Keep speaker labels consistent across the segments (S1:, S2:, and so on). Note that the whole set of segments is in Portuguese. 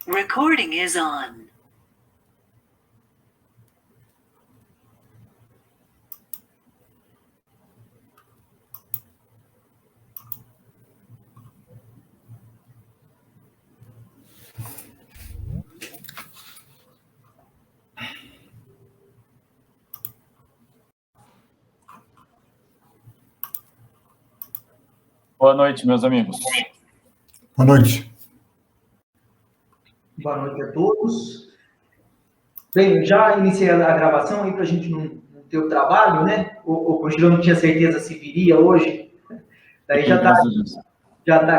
S1: Recording is on.
S2: Boa noite, meus amigos.
S3: Boa noite.
S4: Boa noite a todos. Bem, já iniciei a gravação aí para a gente não ter o trabalho, né? O Gilão não tinha certeza se viria hoje. Daí já tá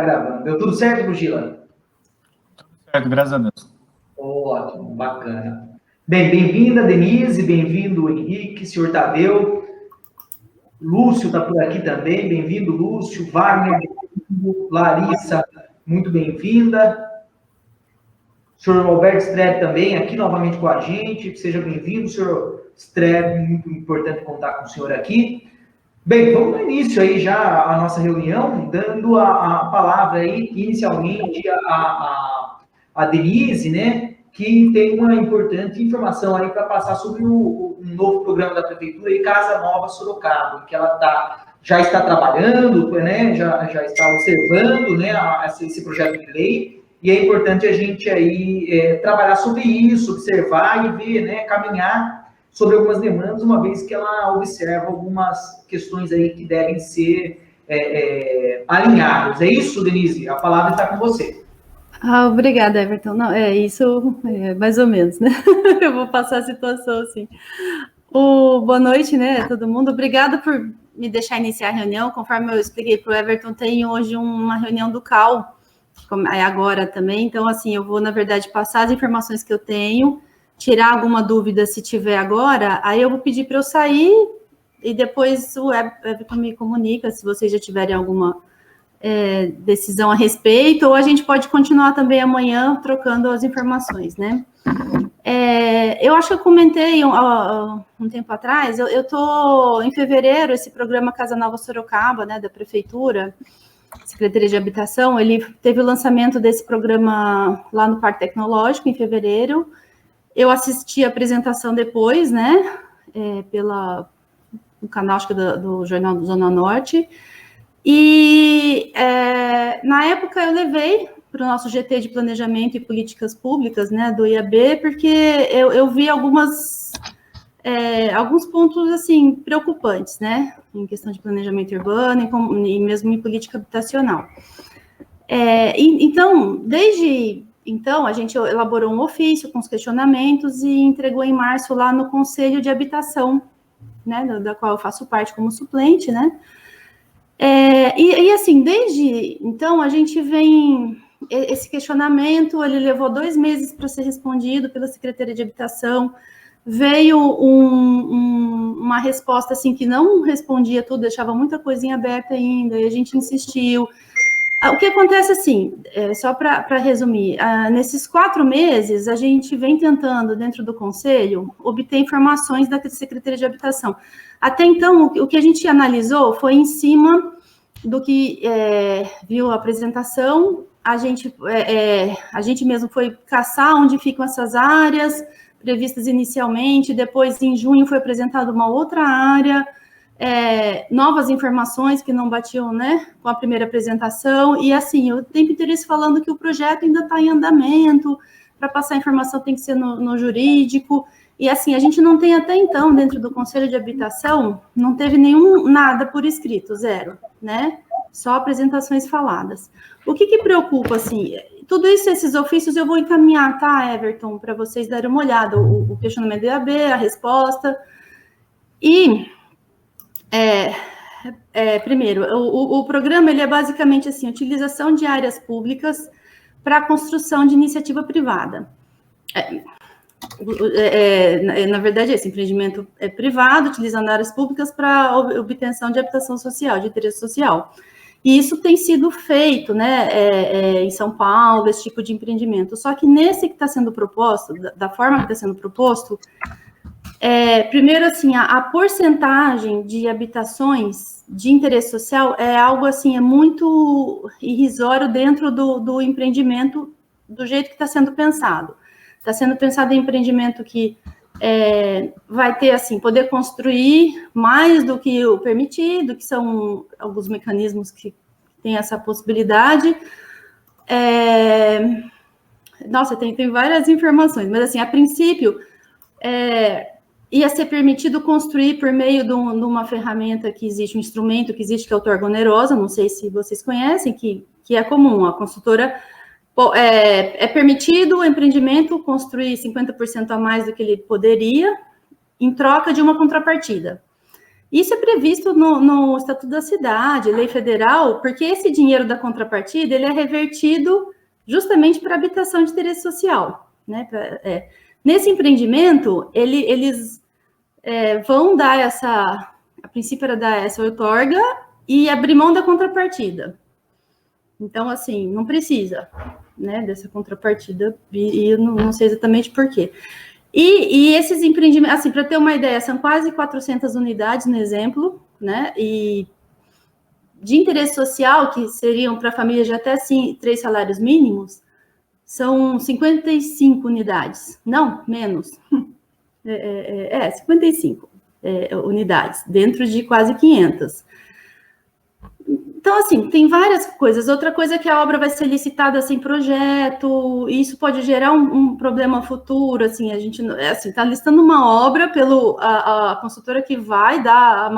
S4: gravando. Deu tudo certo, Gilão?
S2: Tudo certo, graças a Deus.
S4: Ótimo, bacana. Bem, bem-vinda, Denise, bem-vindo, Henrique, senhor Tadeu. Lúcio está por aqui também, bem-vindo, Lúcio. Wagner, Larissa, muito bem-vinda. Senhor Alberto Streb também aqui novamente com a gente, seja bem-vindo, senhor Streb, muito importante contar com o senhor aqui. Bem, vamos no início aí já a nossa reunião, dando a palavra aí, inicialmente, a Denise, né, que tem uma importante informação aí para passar sobre um novo programa da Prefeitura aí, Casa Nova Sorocaba, que ela já está trabalhando, né, já está observando, né, esse projeto de lei. E é importante a gente aí trabalhar sobre isso, observar e ver, né, caminhar sobre algumas demandas, uma vez que ela observa algumas questões aí que devem ser alinhadas. É isso, Denise? A palavra está com você.
S5: Obrigada, Everton. Não, isso mais ou menos, né? Eu vou passar a situação assim. Boa noite, né, todo mundo. Obrigada por me deixar iniciar a reunião. Conforme eu expliquei para o Everton, tem hoje uma reunião do CAL, agora também, então assim, eu vou na verdade passar as informações que eu tenho, tirar alguma dúvida se tiver agora, aí eu vou pedir para eu sair e depois o Everton me comunica se vocês já tiverem alguma decisão a respeito, ou a gente pode continuar também amanhã trocando as informações, né? Eu acho que eu comentei um tempo atrás, eu estou em fevereiro, esse programa Casa Nova Sorocaba, né, da Prefeitura, Secretaria de Habitação, ele teve o lançamento desse programa lá no Parque Tecnológico, em fevereiro. Eu assisti a apresentação depois, né, no canal, acho que do Jornal do Zona Norte, e na época eu levei para o nosso GT de Planejamento e Políticas Públicas, né, do IAB, porque eu vi alguns pontos, assim, preocupantes, né, em questão de planejamento urbano e mesmo em política habitacional. Então, desde então, a gente elaborou um ofício com os questionamentos e entregou em março lá no Conselho de Habitação, né, da qual eu faço parte como suplente, né, e assim, desde então, a gente vem... Esse questionamento, ele levou 2 meses para ser respondido pela Secretaria de Habitação. Veio uma resposta assim que não respondia tudo, deixava muita coisinha aberta ainda, e a gente insistiu. O que acontece assim, só para resumir, nesses 4 meses, a gente vem tentando, dentro do Conselho, obter informações da Secretaria de Habitação. Até então, o que a gente analisou foi em cima do que viu a apresentação, a gente mesmo foi caçar onde ficam essas áreas previstas inicialmente, depois em junho foi apresentada uma outra área, novas informações que não batiam, né, com a primeira apresentação, e assim, o tempo inteiro falando que o projeto ainda está em andamento, para passar a informação tem que ser no jurídico, e assim, a gente não tem até então, dentro do Conselho de Habitação, não teve nada por escrito, 0, né, só apresentações faladas. O que preocupa, assim, tudo isso, esses ofícios, eu vou encaminhar, tá, Everton, para vocês darem uma olhada, o questionamento do IAB, a resposta. E, primeiro, o programa, ele é basicamente assim, utilização de áreas públicas para a construção de iniciativa privada. Na verdade, esse empreendimento é privado, utilizando áreas públicas para obtenção de habitação social, de interesse social. E isso tem sido feito, né, em São Paulo, esse tipo de empreendimento. Só que nesse que está sendo proposto, da forma que está sendo proposto, primeiro, assim, a porcentagem de habitações de interesse social é algo, assim, muito irrisório dentro do empreendimento do jeito que está sendo pensado. Está sendo pensado em empreendimento que vai ter, assim, poder construir mais do que o permitido, que são alguns mecanismos que têm essa possibilidade. Nossa, tem várias informações, mas, assim, a princípio, ia ser permitido construir por meio de uma ferramenta que existe, um instrumento que existe, que é o outorga onerosa, não sei se vocês conhecem, que é comum, a consultora... É permitido o empreendimento construir 50% a mais do que ele poderia, em troca de uma contrapartida. Isso é previsto no Estatuto da Cidade, lei federal, porque esse dinheiro da contrapartida, ele é revertido justamente para habitação de interesse social, né? Nesse empreendimento, eles vão dar a princípio era dar essa outorga e abrir mão da contrapartida. Então, assim, não precisa, né, dessa contrapartida, e eu não sei exatamente por quê. E esses empreendimentos, assim, para ter uma ideia, são quase 400 unidades no exemplo, né, e de interesse social, que seriam para famílias de até 3 salários mínimos, são 55 unidades, não, menos, 55 unidades, dentro de quase 500. Então, assim, tem várias coisas. Outra coisa é que a obra vai ser licitada sem projeto, e isso pode gerar um problema futuro, assim, a gente, assim, está listando uma obra a consultora que vai dar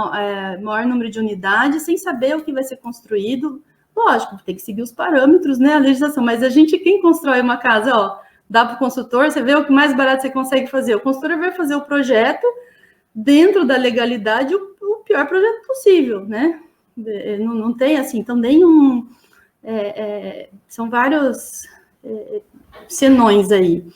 S5: maior número de unidades, sem saber o que vai ser construído. Lógico, tem que seguir os parâmetros, né, a legislação, mas quem constrói uma casa, dá para o consultor, você vê o que mais barato você consegue fazer. O consultor vai fazer o projeto dentro da legalidade, o pior projeto possível, né? Não tem, assim, então nenhum... são vários senões aí.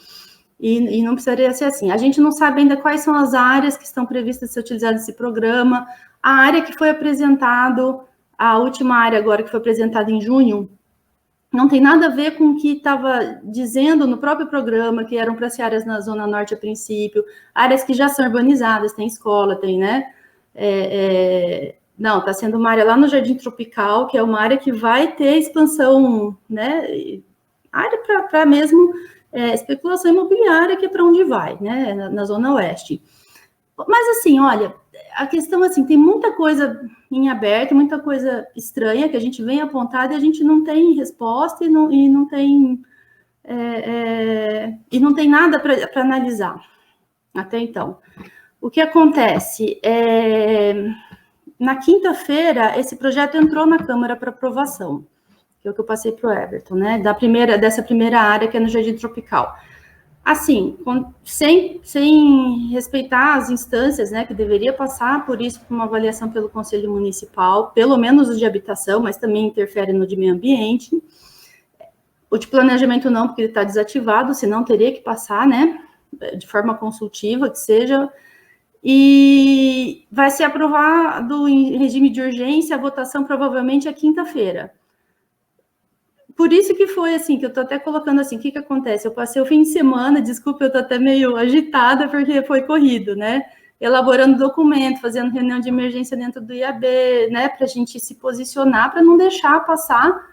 S5: E não precisaria ser assim. A gente não sabe ainda quais são as áreas que estão previstas de ser utilizadas nesse programa. A área que foi apresentado, a última área agora que foi apresentada em junho, não tem nada a ver com o que estava dizendo no próprio programa, que eram para ser áreas na Zona Norte a princípio, áreas que já são urbanizadas, tem escola, tem, né? Não, está sendo uma área lá no Jardim Tropical, que é uma área que vai ter expansão, né? Área para mesmo especulação imobiliária, que é para onde vai, né? Na Zona Oeste. Mas, assim, olha, a questão, assim, tem muita coisa em aberto, muita coisa estranha que a gente vem apontada e a gente não tem resposta e não tem nada para analisar até então. O que acontece na quinta-feira, esse projeto entrou na Câmara para aprovação, que é o que eu passei para o Everton, né? Dessa primeira área que é no Jardim Tropical. Assim, sem respeitar as instâncias, né, que deveria passar por isso, por uma avaliação pelo Conselho Municipal, pelo menos o de habitação, mas também interfere no de meio ambiente. O de planejamento não, porque ele está desativado, senão teria que passar, né, de forma consultiva, que seja. E vai ser aprovado em regime de urgência, a votação provavelmente é quinta-feira. Por isso que foi assim, que eu estou até colocando assim, o que acontece? Eu passei o fim de semana, desculpa, eu estou até meio agitada, porque foi corrido, né? Elaborando documento, fazendo reunião de emergência dentro do IAB, né? Para a gente se posicionar, para não deixar passar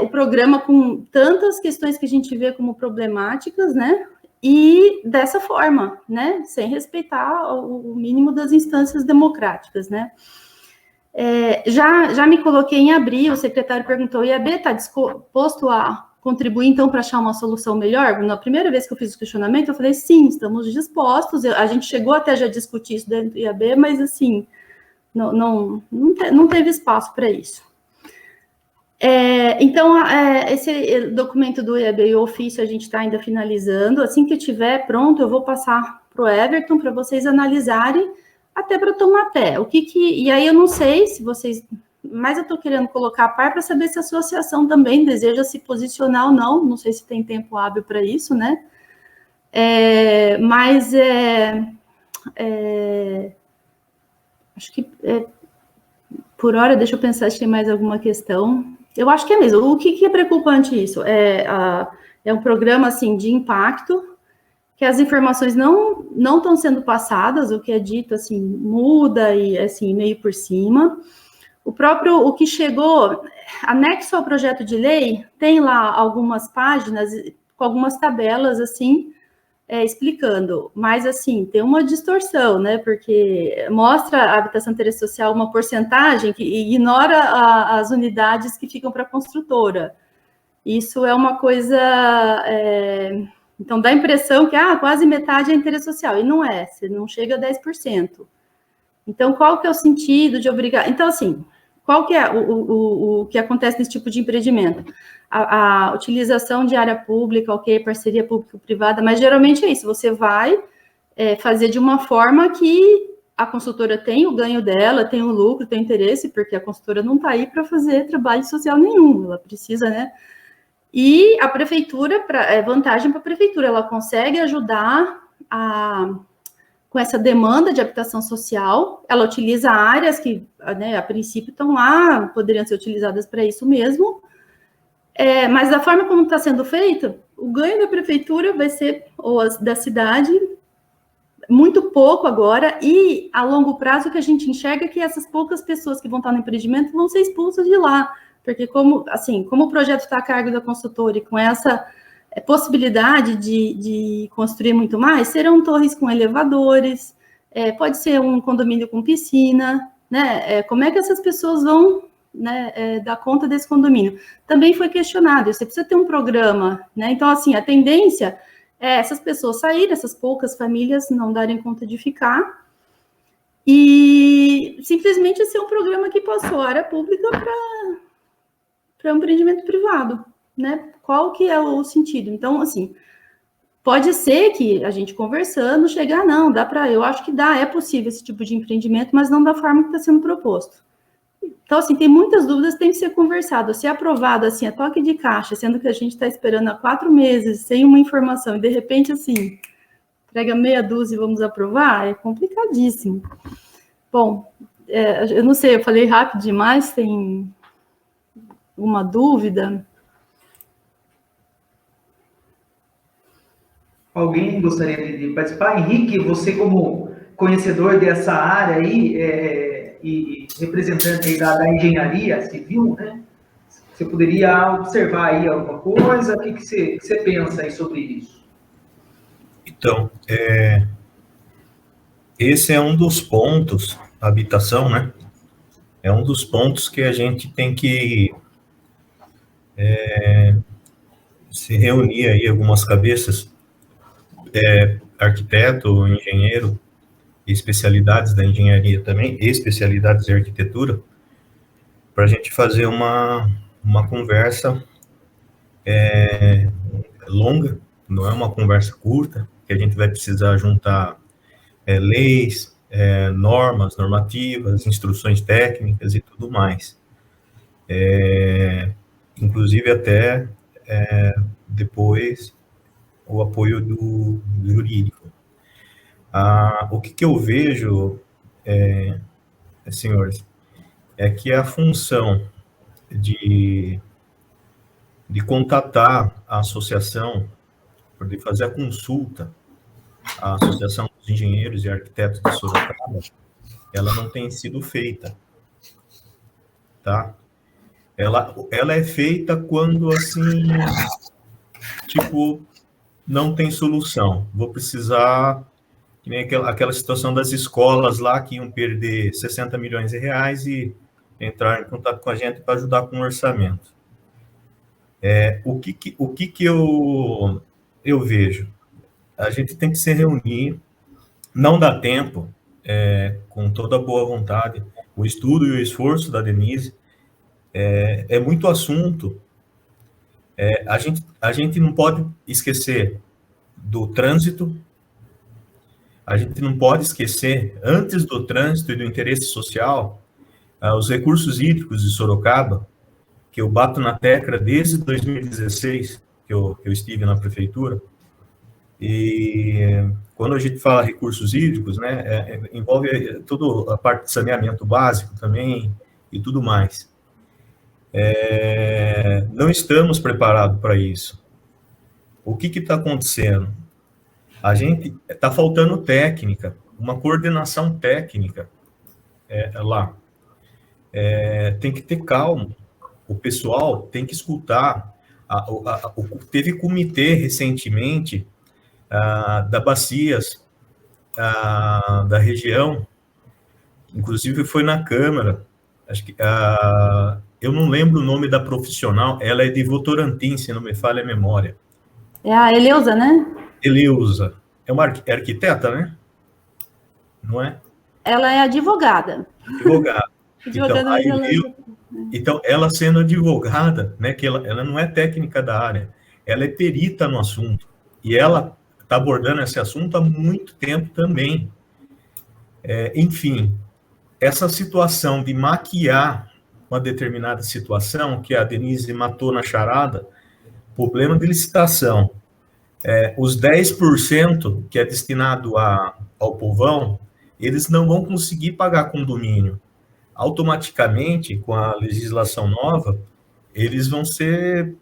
S5: o programa com tantas questões que a gente vê como problemáticas, né? E dessa forma, né? Sem respeitar o mínimo das instâncias democráticas, né? Já me coloquei em abril, o secretário perguntou, o IAB está disposto a contribuir, então, para achar uma solução melhor? Na primeira vez que eu fiz o questionamento, eu falei, sim, estamos dispostos, a gente chegou até já discutir isso dentro do IAB, mas, assim, não teve espaço para isso. Então, esse documento do IAB e o ofício a gente está ainda finalizando, assim que estiver pronto, eu vou passar para o Everton, para vocês analisarem, até para tomar pé. E aí eu não sei se vocês... Mas eu estou querendo colocar a par para saber se a associação também deseja se posicionar ou não. Não sei se tem tempo hábil para isso, né? Acho que por hora, deixa eu pensar se tem mais alguma questão. Eu acho que é mesmo. O que é preocupante isso? É um programa assim, de impacto, que as informações não estão sendo passadas, o que é dito, assim, muda e, assim, meio por cima. O que chegou, anexo ao projeto de lei, tem lá algumas páginas com algumas tabelas, assim, explicando, mas, assim, tem uma distorção, né, porque mostra a habitação de interesse social uma porcentagem que ignora as unidades que ficam para a construtora. Isso é uma coisa... Então, dá a impressão que quase metade é interesse social, e não é, você não chega a 10%. Então, qual que é o sentido de obrigar... Então, assim, qual que é o que acontece nesse tipo de empreendimento? A utilização de área pública, ok, parceria público-privada, mas geralmente é isso, você vai fazer de uma forma que a consultora tem o ganho dela, tem o lucro, tem o interesse, porque a consultora não está aí para fazer trabalho social nenhum, ela precisa, né? E a prefeitura, vantagem para a prefeitura, ela consegue ajudar com essa demanda de habitação social, ela utiliza áreas que, né, a princípio estão lá, poderiam ser utilizadas para isso mesmo, mas da forma como está sendo feita, o ganho da prefeitura vai ser, ou da cidade, muito pouco agora, e a longo prazo o que a gente enxerga é que essas poucas pessoas que vão estar no empreendimento vão ser expulsas de lá, porque como o projeto está a cargo da consultora e com essa possibilidade de construir muito mais, serão torres com elevadores, pode ser um condomínio com piscina, né? Como é que essas pessoas vão, né, dar conta desse condomínio? Também foi questionado, você precisa ter um programa, né? Então, assim, a tendência é essas pessoas saírem, essas poucas famílias não darem conta de ficar, e simplesmente ser um programa que passou a área pública para um empreendimento privado, né? Qual que é o sentido? Então, assim, pode ser que a gente conversando chegar, não, eu acho que é possível esse tipo de empreendimento, mas não da forma que está sendo proposto. Então, assim, tem muitas dúvidas que tem que ser conversado. Se é aprovado, assim, a toque de caixa, sendo que a gente está esperando há 4 meses, sem uma informação, e de repente, assim, entrega meia dúzia e vamos aprovar, é complicadíssimo. Bom, eu não sei, eu falei rápido demais, tem alguma dúvida?
S4: Alguém gostaria de participar? Henrique, você como conhecedor dessa área aí, e representante aí da engenharia civil, né? Você poderia observar aí alguma coisa? O que você pensa aí sobre isso?
S1: Então, esse é um dos pontos, a habitação, né? É um dos pontos que a gente tem que se reunir aí, algumas cabeças, arquiteto, engenheiro, especialidades da engenharia também, e especialidades de arquitetura, para a gente fazer uma conversa longa, não é uma conversa curta, que a gente vai precisar juntar leis, normas, normativas, instruções técnicas e tudo mais. Inclusive até depois o apoio do jurídico. O que eu vejo, senhores, é que a função de contatar a associação, de fazer a consulta à Associação dos Engenheiros e Arquitetos de Sorocaba, ela não tem sido feita, tá? Ela é feita quando, assim, tipo, não tem solução. Vou precisar, que nem aquela situação das escolas lá que iam perder 60 milhões de reais e entrar em contato com a gente para ajudar com o orçamento. O que eu vejo? A gente tem que se reunir, não dá tempo, com toda a boa vontade, o estudo e o esforço da Denise, é muito assunto. A gente não pode esquecer do trânsito, a gente não pode esquecer, antes do trânsito e do interesse social, os recursos hídricos de Sorocaba, que eu bato na tecla desde 2016, que eu estive na prefeitura, e quando a gente fala recursos hídricos, né, envolve toda a parte de saneamento básico também e tudo mais. Não estamos preparados para isso. O que está acontecendo? A gente está faltando técnica, uma coordenação técnica lá. Tem que ter calma. o pessoal tem que escutar. Teve comitê recentemente da Bacias, da região, inclusive foi na Câmara, acho que eu não lembro o nome da profissional, ela é de Votorantim, se não me falha a memória.
S5: É a Eleusa, né?
S1: Eleusa. É uma arquiteta, né? Não é?
S5: Ela é advogada.
S1: Advogada.
S5: Advogada,
S1: então, ela sendo advogada, né, que ela não é técnica da área, ela é perita no assunto. E ela está abordando esse assunto há muito tempo também. Enfim, essa situação de maquiar uma determinada situação, que a Denise matou na charada, problema de licitação. Os 10% que é destinado ao povão, eles não vão conseguir pagar condomínio. Automaticamente, com a legislação nova, eles vão sair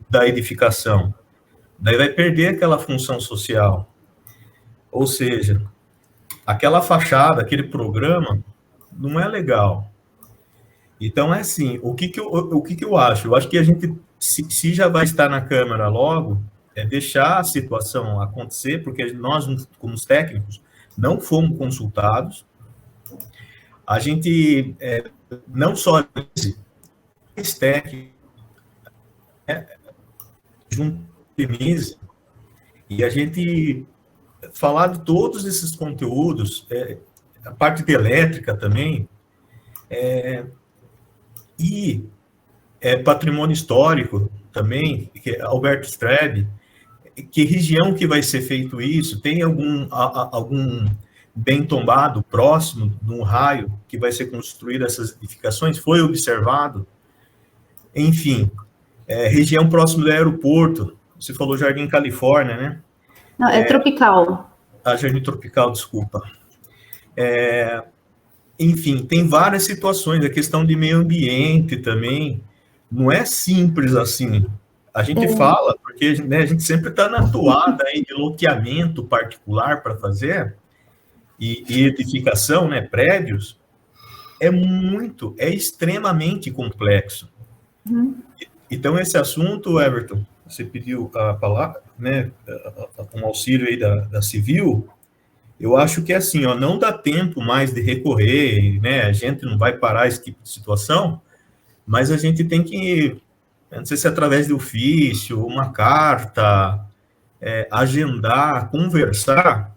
S1: da edificação. Daí vai perder aquela função social. Ou seja, aquela fachada, aquele programa, não é legal. Então, é assim, o que eu acho? Eu acho que a gente, se já vai estar na Câmara logo, é deixar a situação acontecer, porque nós, como os técnicos, não fomos consultados. A gente, não só esse técnico, junto com a Denise, e a gente falar de todos esses conteúdos, a parte de elétrica também, e patrimônio histórico também, que é Alberto Strebe, que região que vai ser feito isso? Tem algum bem tombado próximo de um raio que vai ser construído essas edificações? Foi observado? Enfim, região próximo do aeroporto, você falou Jardim Califórnia, né?
S5: Não, é Tropical.
S1: Jardim Tropical, desculpa. Enfim, tem várias situações, a questão de meio ambiente também, não é simples assim. A gente fala, porque, né, a gente sempre está na toada aí de loteamento particular para fazer, e edificação, né, prédios, é extremamente complexo. Então, esse assunto, Everton, você pediu a palavra, né, um auxílio aí da Civil, eu acho que é assim, não dá tempo mais de recorrer, né, a gente não vai parar esse tipo de situação, mas a gente tem que, não sei se é através de ofício, uma carta, agendar, conversar,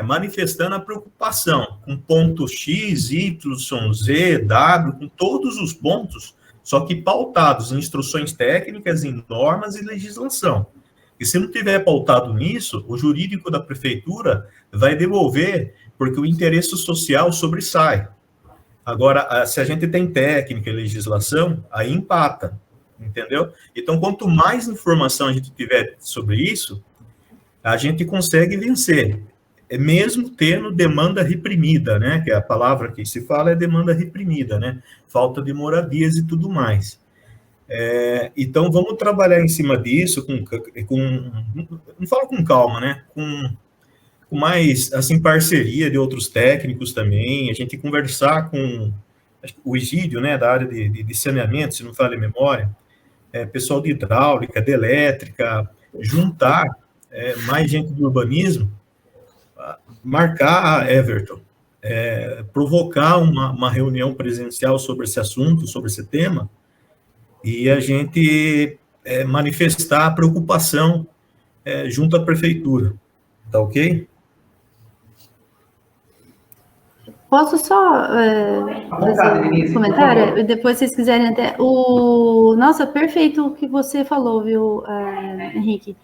S1: manifestando a preocupação com ponto X, Y, Z, W, com todos os pontos, só que pautados em instruções técnicas, em normas e legislação. E se não tiver pautado nisso, o jurídico da prefeitura vai devolver, porque o interesse social sobressai. Agora, se a gente tem técnica e legislação, aí empata, entendeu? Então, quanto mais informação a gente tiver sobre isso, a gente consegue vencer, mesmo tendo demanda reprimida, né? Que é a palavra que se fala é demanda reprimida, né? Falta de moradias e tudo mais. Então, vamos trabalhar em cima disso não falo com calma, né? Com mais, assim, parceria de outros técnicos também, a gente conversar com o Egídio, né, da área de saneamento, se não falha a memória, pessoal de hidráulica, de elétrica, juntar mais gente do urbanismo, marcar, Everton, provocar uma reunião presencial sobre esse assunto, sobre esse tema, e a gente manifestar a preocupação junto à prefeitura. Tá ok?
S5: Posso só fazer um comentário? Depois, se vocês quiserem até... Nossa, perfeito o que você falou, viu, Henrique?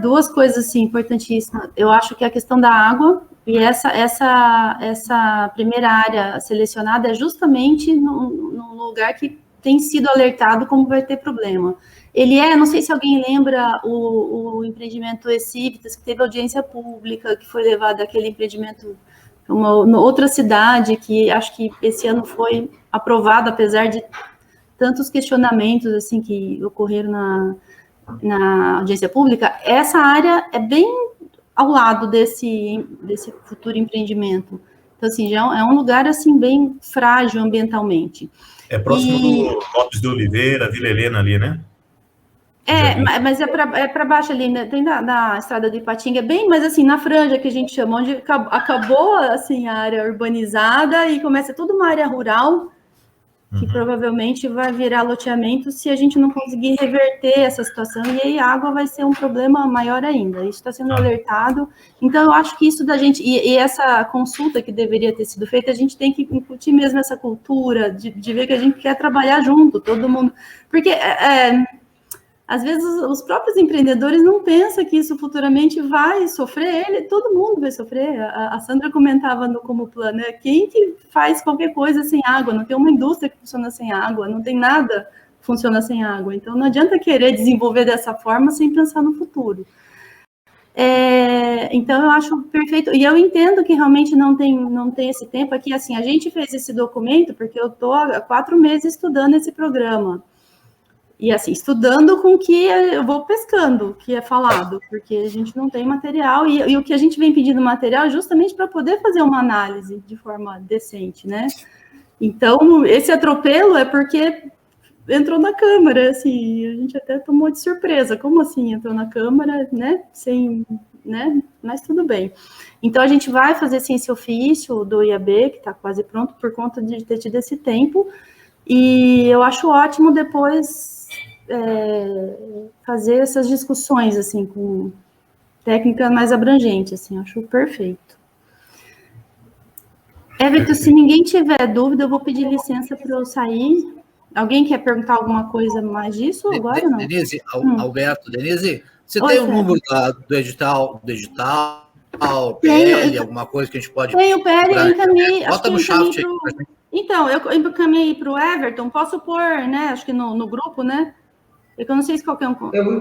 S5: Duas coisas, assim, importantíssimas. Eu acho que a questão da água, e essa primeira área selecionada é justamente no lugar que tem sido alertado como vai ter problema. Ele não sei se alguém lembra o empreendimento E-Civitas, que teve audiência pública, que foi levado aquele empreendimento para uma outra cidade, que acho que esse ano foi aprovado, apesar de tantos questionamentos assim que ocorreram na audiência pública. Essa área é bem ao lado desse futuro empreendimento. Então, assim, já é um lugar, assim, bem frágil ambientalmente.
S1: É próximo do Lopes de Oliveira, Vila Helena ali, né?
S5: Mas é para baixo ali, né? Tem na estrada de Ipatinga, bem, mas assim, na franja que a gente chama, onde acabou, assim, a área urbanizada e começa toda uma área rural, que provavelmente vai virar loteamento se a gente não conseguir reverter essa situação, e aí a água vai ser um problema maior ainda. Isso está sendo alertado. Então, eu acho que isso da gente, e essa consulta que deveria ter sido feita, a gente tem que incutir mesmo essa cultura de ver que a gente quer trabalhar junto, todo mundo. Porque às vezes os próprios empreendedores não pensam que isso futuramente vai sofrer, todo mundo vai sofrer. A Sandra comentava no Como Plano, quem que faz qualquer coisa sem água? Não tem uma indústria que funciona sem água, não tem nada que funciona sem água. Então não adianta querer desenvolver dessa forma sem pensar no futuro. Então eu acho perfeito, e eu entendo que realmente não tem esse tempo aqui. Assim, a gente fez esse documento porque eu estou há 4 meses estudando esse programa. E assim, estudando com o que eu vou pescando, o que é falado, porque a gente não tem material, e o que a gente vem pedindo material é justamente para poder fazer uma análise de forma decente, né? Então, esse atropelo é porque entrou na Câmara, assim, a gente até tomou de surpresa, como assim entrou na Câmara, né? Sem, né? Mas tudo bem. Então, a gente vai fazer esse ofício do IAB, que está quase pronto, por conta de ter tido esse tempo, e eu acho ótimo depois fazer essas discussões, assim, com técnica mais abrangente, assim, acho perfeito. Everton, se ninguém tiver dúvida, eu vou pedir licença para eu sair. Alguém quer perguntar alguma coisa mais disso agora ou não?
S6: Denise, Alberto, Denise, você
S5: Oi,
S6: tem o número do edital, PL, alguma coisa que a gente pode...
S5: Tem o PL, eu encaminhei...
S6: Bota no chat aí.
S5: Então, eu encaminhei para o Everton, posso pôr, né, acho que no grupo, né? É que eu não sei se qualquer um...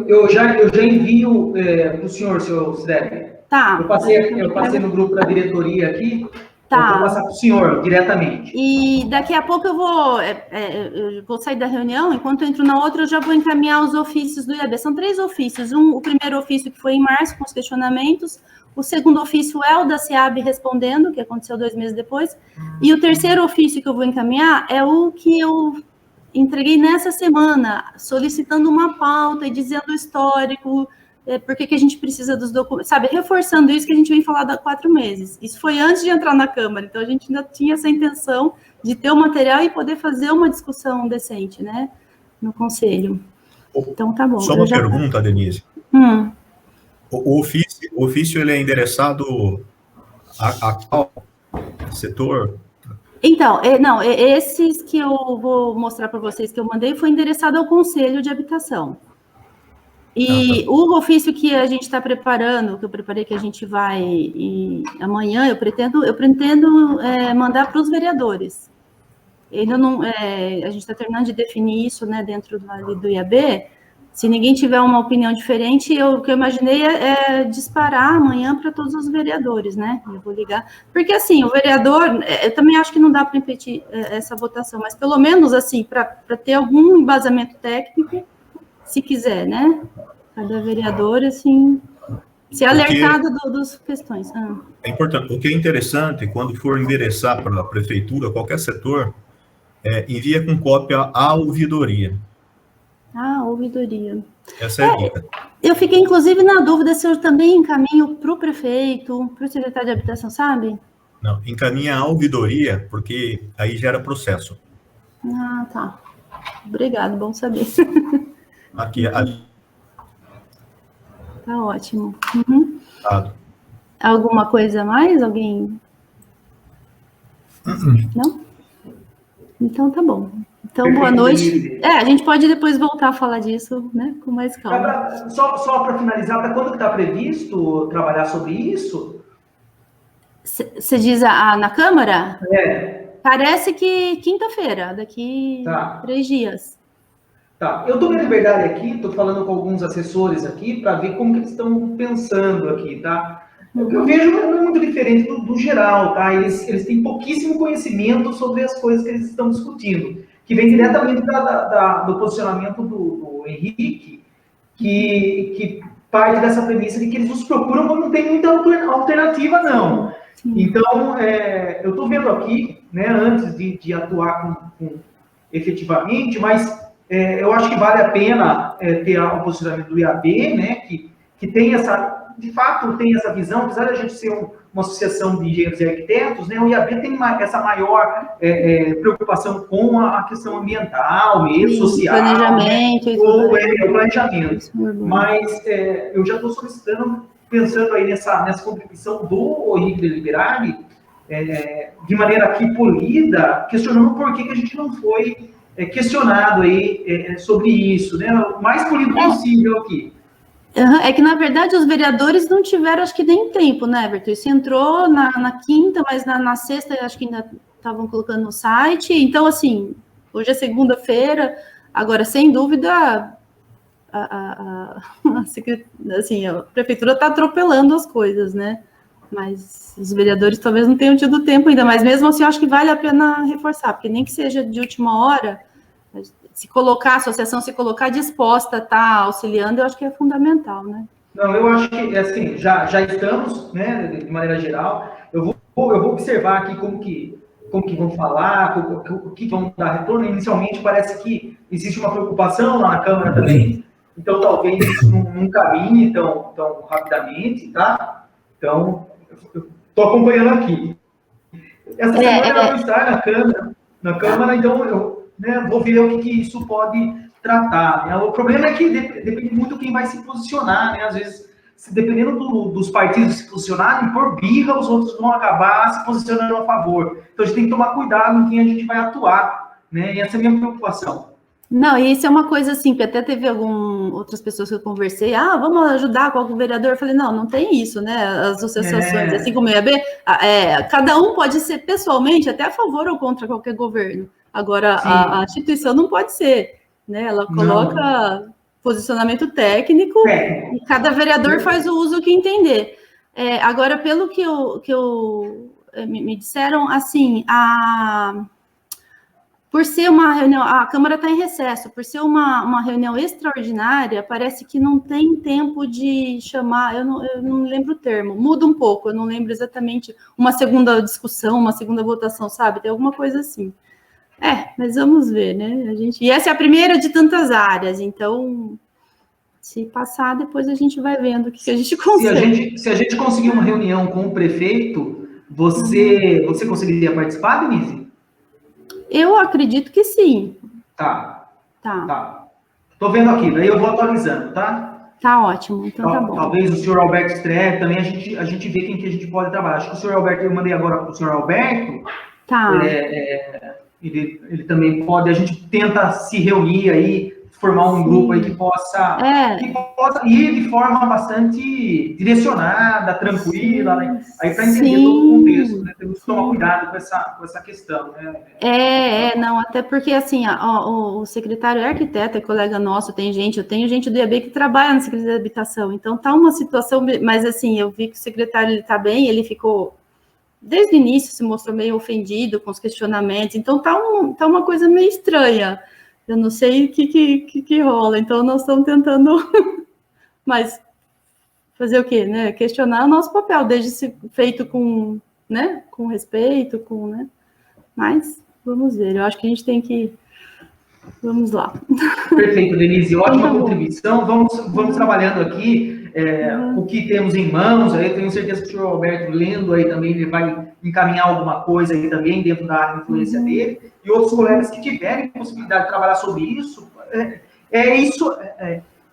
S4: Eu já envio para o senhor, seu Cidete.
S5: Tá.
S4: Eu passei no grupo da diretoria aqui,
S5: tá.
S4: Eu vou passar para o senhor diretamente.
S5: E daqui a pouco eu vou sair da reunião, enquanto eu entro na outra, eu já vou encaminhar os ofícios do IAB. São 3 ofícios. O primeiro ofício que foi em março, com os questionamentos. O segundo ofício é o da SEAB respondendo, que aconteceu 2 meses depois. E o terceiro ofício que eu vou encaminhar é o que eu entreguei nessa semana, solicitando uma pauta e dizendo o histórico, por que a gente precisa dos documentos, sabe, reforçando isso que a gente vem falando há 4 meses. Isso foi antes de entrar na Câmara, então a gente ainda tinha essa intenção de ter o material e poder fazer uma discussão decente, né, no Conselho. Então, tá bom.
S1: Só uma pergunta, Denise. O ofício, ele é endereçado a qual setor?
S5: Então, esses que eu vou mostrar para vocês que eu mandei foi endereçado ao Conselho de Habitação. E o ofício que a gente está preparando, que eu preparei, que a gente vai amanhã, eu pretendo mandar para os vereadores. Ainda não, a gente está terminando de definir isso, né, dentro do IAB. Se ninguém tiver uma opinião diferente, o que eu imaginei é disparar amanhã para todos os vereadores, né? Eu vou ligar. Porque, assim, o vereador, eu também acho que não dá para impedir essa votação, mas pelo menos, assim, para ter algum embasamento técnico, se quiser, né? Cada vereador, assim, ser alertado das questões.
S1: É importante. O que é interessante, quando for endereçar para a prefeitura, qualquer setor, envia com cópia à ouvidoria.
S5: Ouvidoria.
S1: Essa é a dica.
S5: Eu fiquei, inclusive, na dúvida se eu também encaminho para o prefeito, para o secretário de habitação, sabe?
S1: Não, encaminha a ouvidoria, porque aí gera processo.
S5: Tá. Obrigado, bom saber.
S1: Aqui.
S5: Tá ótimo. Alguma coisa a mais? Alguém? Não? Então, tá bom. Então, boa noite. A gente pode depois voltar a falar disso, né, com mais calma.
S4: Só para finalizar, para quando que está previsto trabalhar sobre isso?
S5: Você diz na Câmara? Parece que quinta-feira, daqui 3 dias.
S4: Tá, eu tomei a liberdade aqui, estou falando com alguns assessores aqui, para ver como que eles estão pensando aqui, tá? Eu vejo muito diferente do geral, tá? Eles têm pouquíssimo conhecimento sobre as coisas que eles estão discutindo, que vem diretamente do posicionamento do Henrique, que parte dessa premissa de que eles nos procuram quando não tem muita alternativa, não. Então, eu estou vendo aqui, né, antes de atuar efetivamente, mas eu acho que vale a pena ter o posicionamento do IAB, né, que tem de fato, tem essa visão, apesar de a gente ser uma associação de engenheiros e arquitetos, né, o IAB tem essa maior preocupação com a questão ambiental, mesmo, social,
S5: planejamento,
S4: né,
S5: ou
S4: o planejamento. Mas eu já estou solicitando, pensando aí nessa contribuição do Henrique Deliberari, de maneira aqui polida, questionando por que a gente não foi questionado aí sobre isso, né, o mais polido possível aqui.
S5: É que, na verdade, os vereadores não tiveram, acho que nem tempo, né, Everton? Isso entrou na quinta, mas na sexta, acho que ainda estavam colocando no site. Então, assim, hoje é segunda-feira, agora, sem dúvida, a prefeitura está atropelando as coisas, né? Mas os vereadores talvez não tenham tido tempo ainda, mas mesmo assim, eu acho que vale a pena reforçar, porque nem que seja de última hora, a associação se colocar disposta a estar auxiliando, eu acho que é fundamental, né?
S4: Não, eu acho que, assim, já estamos, né, de maneira geral, eu vou observar aqui como que vão falar, o que vão dar retorno. Inicialmente, parece que existe uma preocupação lá na Câmara também, então talvez isso não caminhe tão rapidamente, tá? Então, eu estou acompanhando aqui. Essa semana eu vou estar na Câmara, então eu vou ver o que isso pode tratar. Né? O problema é que depende muito quem vai se posicionar, né? Às vezes, dependendo dos partidos se posicionarem, por birra, os outros vão acabar se posicionando a favor. Então, a gente tem que tomar cuidado em quem a gente vai atuar, né? E essa é a minha preocupação.
S5: Não, e isso é uma coisa assim, que até teve outras pessoas que eu conversei, vamos ajudar com algum vereador. Eu falei, não tem isso, né? As associações, assim como o IAB, cada um pode ser pessoalmente até a favor ou contra qualquer governo. Agora, a instituição não pode ser, né? Ela coloca posicionamento técnico e cada vereador faz o uso que entender. Agora, pelo que me disseram, assim, por ser uma reunião, a Câmara está em recesso, por ser uma reunião extraordinária, parece que não tem tempo de chamar, eu não lembro o termo, muda um pouco, eu não lembro exatamente, uma segunda discussão, uma segunda votação, sabe? Tem alguma coisa assim. Mas vamos ver, né? E essa é a primeira de tantas áreas, então, se passar, depois a gente vai vendo o que a gente consegue.
S4: Se a gente conseguir uma reunião com o prefeito, você conseguiria participar, Denise?
S5: Eu acredito que sim.
S4: Tá. Tô vendo aqui, daí eu vou atualizando, tá?
S5: Tá ótimo, então tá bom.
S4: Talvez o senhor Alberto estreia, também a gente vê quem que a gente pode trabalhar. Acho que o senhor Alberto, eu mandei agora para o senhor Alberto.
S5: Tá.
S4: Ele também pode, a gente tenta se reunir aí, formar um grupo aí que possa ir de forma bastante direcionada, tranquila, né? Aí para entender todo o contexto, né? Temos que tomar cuidado com essa questão, né?
S5: Não, até porque assim, o secretário é arquiteto, é colega nosso, eu tenho gente do IAB que trabalha na Secretaria de Habitação, então tá uma situação, mas assim, eu vi que o secretário, ele tá bem, ele ficou, desde o início, se mostrou meio ofendido com os questionamentos, então tá uma coisa meio estranha. Eu não sei o que rola, então nós estamos tentando, mas fazer o quê, né? Questionar o nosso papel, desde se feito com respeito, né? Mas vamos ver, eu acho que a gente tem que... Vamos lá.
S4: Perfeito, Denise, ótima contribuição. Vamos trabalhando aqui o que temos em mãos. Aí tenho certeza que o senhor Alberto, lendo aí também, ele vai encaminhar alguma coisa aí também dentro da influência dele. E outros colegas que tiverem possibilidade de trabalhar sobre isso,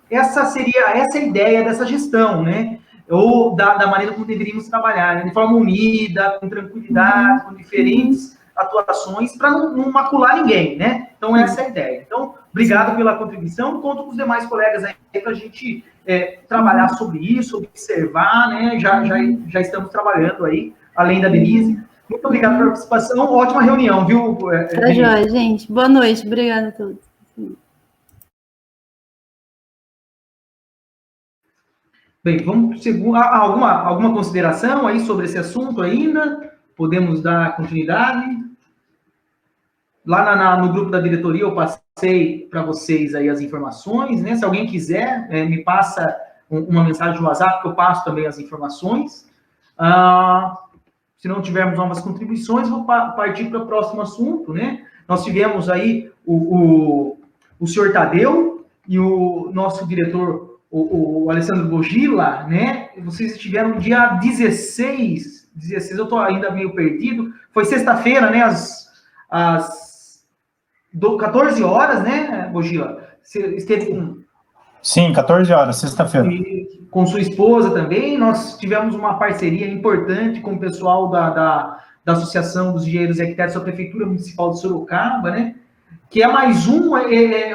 S4: essa seria a ideia dessa gestão, né? Ou da maneira como deveríamos trabalhar, né? De forma unida, com tranquilidade, com diferentes atuações, para não macular ninguém, né? Então, essa é a ideia. Então, obrigado pela contribuição, conto com os demais colegas aí para a gente trabalhar sobre isso, observar, né? Já estamos trabalhando aí, além da Denise. Muito obrigado pela participação, ótima reunião, viu?
S5: Tá joia, gente. Boa noite, obrigada a todos.
S4: Bem, vamos alguma consideração aí sobre esse assunto ainda? Podemos dar continuidade? Lá no grupo da diretoria eu passei para vocês aí as informações, né? Se alguém quiser, me passa uma mensagem no WhatsApp que eu passo também as informações. Se não tivermos novas contribuições, vou partir para o próximo assunto, né? Nós tivemos aí o senhor Tadeu e o nosso diretor, o Alessandro Bogila, né? Vocês estiveram no dia 16, eu estou ainda meio perdido, foi sexta-feira, né? Às 14 horas, né, Bogila? Você esteve com...
S2: Sim, 14 horas, sexta-feira.
S4: E com sua esposa também, nós tivemos uma parceria importante com o pessoal da Associação dos Engenheiros e Arquitetos da Prefeitura Municipal de Sorocaba, né? Que é mais um,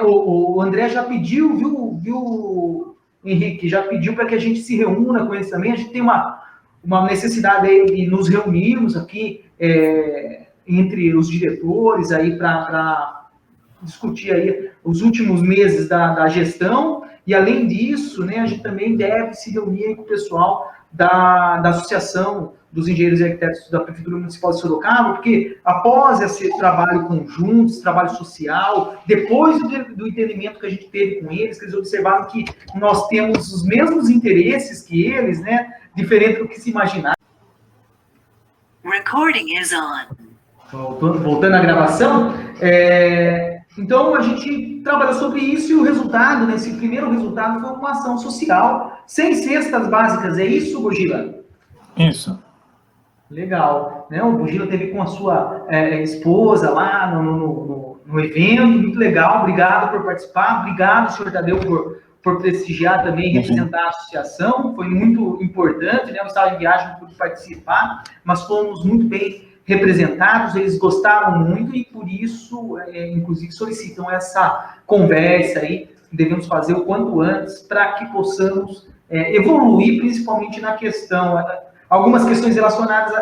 S4: o André já pediu, viu, Henrique, já pediu para que a gente se reúna com eles também. A gente tem uma necessidade aí de nos reunirmos aqui entre os diretores aí para discutir aí os últimos meses da gestão. E, além disso, né, a gente também deve se reunir com o pessoal da Associação dos Engenheiros e Arquitetos da Prefeitura Municipal de Sorocaba, porque após esse trabalho conjunto, esse trabalho social, depois do entendimento que a gente teve com eles, que eles observaram que nós temos os mesmos interesses que eles, né, diferente do que se imaginava.
S7: Recording is on.
S4: Voltando à gravação, então a gente trabalhou sobre isso e o resultado, né, esse primeiro resultado foi uma ação social, sem cestas básicas, é isso, Bogila?
S2: Isso.
S4: Legal, né? O Bogila teve com a sua esposa lá no evento, muito legal, obrigado por participar, obrigado, senhor Tadeu, por prestigiar também, representar a associação, foi muito importante, né? Eu estava em viagem, não pude participar, mas fomos muito bem representados, eles gostaram muito e por isso, inclusive, solicitam essa conversa aí, que devemos fazer o quanto antes, para que possamos evoluir, principalmente na questão, algumas questões relacionadas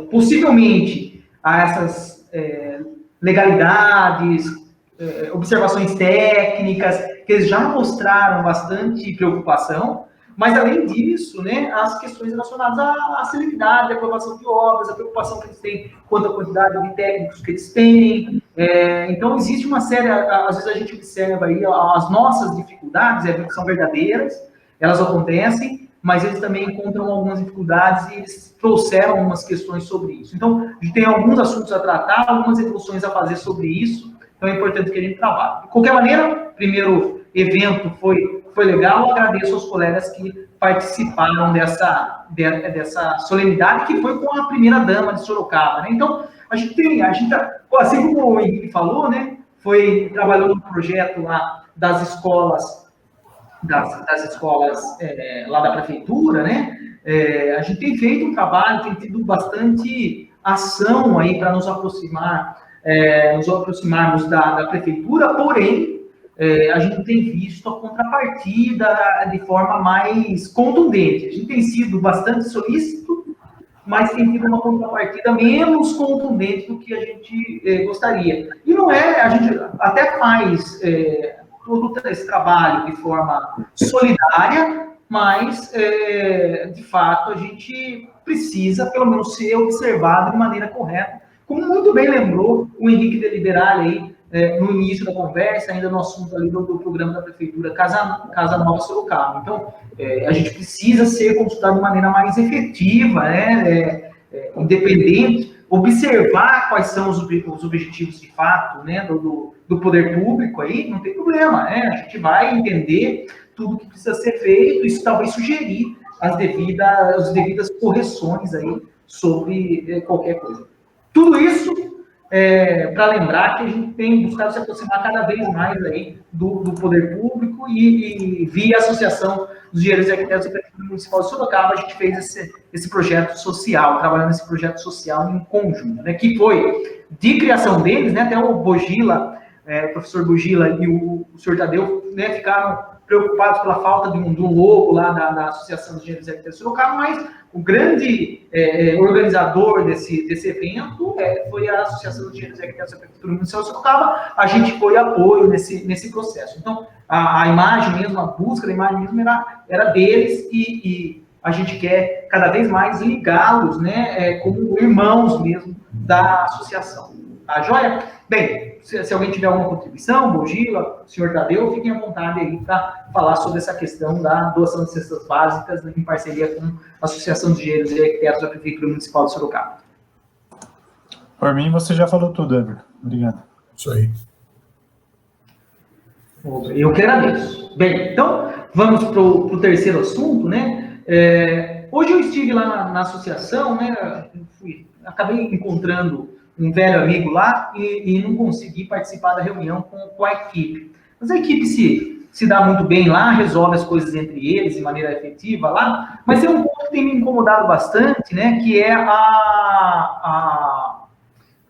S4: possivelmente a essas legalidades, observações técnicas, que eles já mostraram bastante preocupação, mas, além disso, né, as questões relacionadas à celeridade, à aprovação de obras, a preocupação que eles têm quanto à quantidade de técnicos que eles têm. Então, existe uma série, às vezes a gente observa aí as nossas dificuldades, que são verdadeiras, elas acontecem, mas eles também encontram algumas dificuldades e eles trouxeram algumas questões sobre isso. Então, a gente tem alguns assuntos a tratar, algumas evoluções a fazer sobre isso, então é importante que a gente trabalhe. De qualquer maneira, o primeiro evento foi legal, eu agradeço aos colegas que participaram dessa solenidade, que foi com a primeira-dama de Sorocaba, né? Então, a gente assim como o Henrique falou, né, trabalhou no projeto lá das escolas, lá da prefeitura, né? A gente tem feito um trabalho, tem tido bastante ação aí para nos aproximarmos da prefeitura, porém, a gente tem visto a contrapartida de forma mais contundente. A gente tem sido bastante solícito, mas tem tido uma contrapartida menos contundente do que a gente gostaria. E não a gente até faz todo esse trabalho de forma solidária, mas, de fato, a gente precisa, pelo menos, ser observado de maneira correta, como muito bem lembrou o Henrique de Liberale aí, no início da conversa, ainda no assunto ali do programa da Prefeitura Casa Nova Sorocaba. Então, a gente precisa ser consultado de maneira mais efetiva, né, independente, observar quais são os objetivos de fato, né, do poder público aí, não tem problema, né, a gente vai entender tudo que precisa ser feito, isso talvez sugerir as devidas correções aí sobre qualquer coisa. Tudo isso para lembrar que a gente tem buscado se aproximar cada vez mais aí do poder público e via Associação dos Engenheiros e Arquitetos da Prefeitura Municipal de Sorocaba, a gente fez esse projeto social, trabalhando nesse projeto social em conjunto, né, que foi de criação deles, né, até o Bogila, o professor Bogila e o senhor Tadeu, né, ficaram preocupados pela falta de um logo lá da Associação dos Engenheiros e Arquitetos de Sorocaba, mas o grande organizador desse evento foi a Associação dos Engenheiros e Arquitetos da Prefeitura Municipal de Sorocaba. A gente foi apoio nesse processo. Então, a imagem mesmo, a busca da imagem mesmo era deles e a gente quer cada vez mais ligá-los, né, como irmãos mesmo da associação. Tá joia? Bem, se alguém tiver alguma contribuição, Bogila, senhor Tadeu, fiquem à vontade aí para falar sobre essa questão da doação de cestas básicas em parceria com a Associação de Engenheiros e Arquitetos da Prefeitura Municipal de Sorocaba.
S2: Por mim, você já falou tudo, Everton. Obrigado.
S3: Isso aí.
S4: Eu que agradeço. Bem, então, vamos para o terceiro assunto, né? Hoje eu estive lá na associação, né? Acabei encontrando um velho amigo lá e não consegui participar da reunião com a equipe. Mas a equipe se dá muito bem lá, resolve as coisas entre eles de maneira efetiva lá, mas tem um ponto que tem me incomodado bastante, né? Que é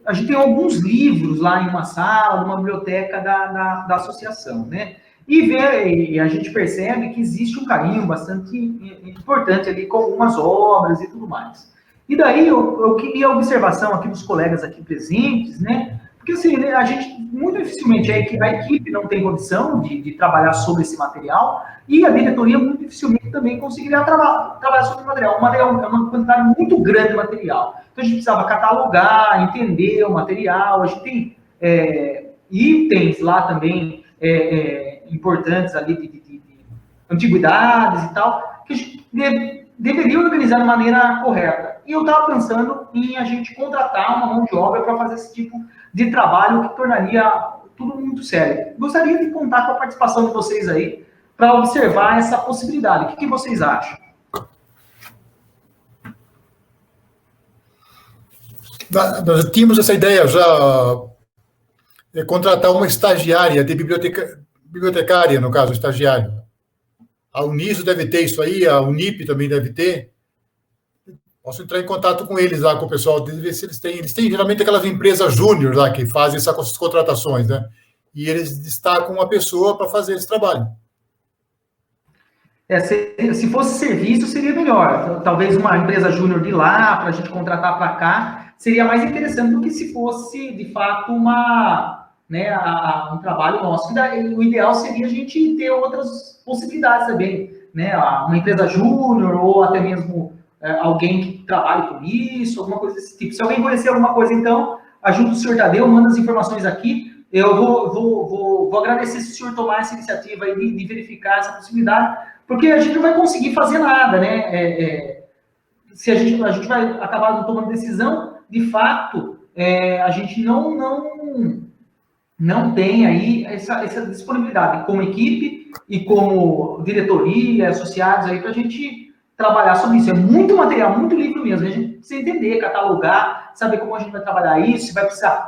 S4: a gente tem alguns livros lá em uma sala, numa biblioteca da associação, né? E a gente percebe que existe um carinho bastante importante ali com algumas obras e tudo mais. E daí eu queria a observação aqui dos colegas aqui presentes, né? Porque assim, né, a gente, muito dificilmente, a equipe não tem condição de trabalhar sobre esse material, e a diretoria muito dificilmente também conseguiria trabalhar sobre o material. O material é uma quantidade muito grande de material. Então a gente precisava catalogar, entender o material, a gente tem itens lá também importantes ali de antiguidades e tal, que a gente deveria organizar de maneira correta. E eu estava pensando em a gente contratar uma mão de obra para fazer esse tipo de trabalho que tornaria tudo muito sério. Gostaria de contar com a participação de vocês aí para observar essa possibilidade. O que vocês acham?
S3: Nós tínhamos essa ideia já de contratar uma estagiária de bibliotecária, no caso, estagiário. A Uniso deve ter isso aí, a Unip também deve ter. Posso entrar em contato com eles lá, com o pessoal, ver se eles têm. Eles têm geralmente aquelas empresas júnior lá que fazem essas contratações, né? E eles destacam uma pessoa para fazer esse trabalho.
S4: Se fosse serviço, seria melhor. Talvez uma empresa júnior de lá, para a gente contratar para cá, seria mais interessante do que se fosse, de fato, um trabalho nosso. O ideal seria a gente ter outras possibilidades também, né? Uma empresa júnior ou até mesmo alguém que trabalhe com isso, alguma coisa desse tipo. Se alguém conhecer alguma coisa, então, ajuda o senhor Tadeu, manda as informações aqui. Eu vou agradecer se o senhor tomar essa iniciativa aí de verificar essa possibilidade, porque a gente não vai conseguir fazer nada, né? Se a gente vai acabar não tomando decisão, de fato, a gente não tem aí essa disponibilidade como equipe e como diretoria, associados aí, para a gente trabalhar sobre isso. É muito material, muito livro mesmo. A gente precisa entender, catalogar, saber como a gente vai trabalhar isso,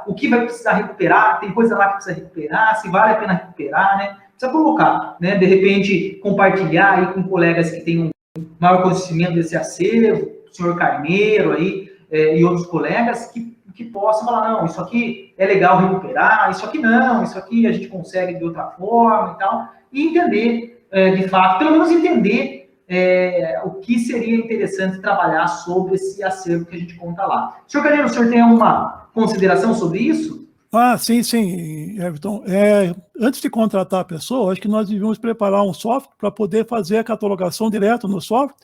S4: o que vai precisar recuperar, tem coisa lá que precisa recuperar, se vale a pena recuperar, né? Precisa colocar, né? De repente, compartilhar aí com colegas que tenham maior conhecimento desse acervo, o senhor Carneiro aí, e outros colegas que possam falar, não, isso aqui é legal recuperar, isso aqui não, isso aqui a gente consegue de outra forma e tal, e entender, de fato, pelo menos entender o que seria interessante trabalhar sobre esse acervo que a gente conta lá. Senhor Carneiro, o senhor tem alguma consideração sobre isso?
S7: Sim, Everton. Antes de contratar a pessoa, acho que nós devíamos preparar um software para poder fazer a catalogação direto no software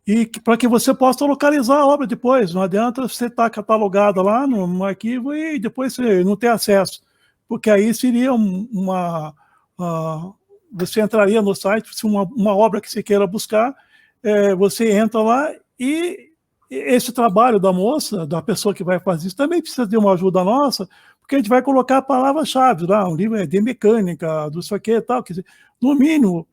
S7: e para que você possa localizar a obra depois. Não adianta você estar catalogada lá no arquivo e depois você não ter acesso, porque aí seria você entraria no site, se uma obra que você queira buscar, você entra lá e esse trabalho da moça, da pessoa que vai fazer isso, também precisa de uma ajuda nossa, porque a gente vai colocar palavras-chave lá, um livro de mecânica, do isso aqui e tal, quer dizer, no mínimo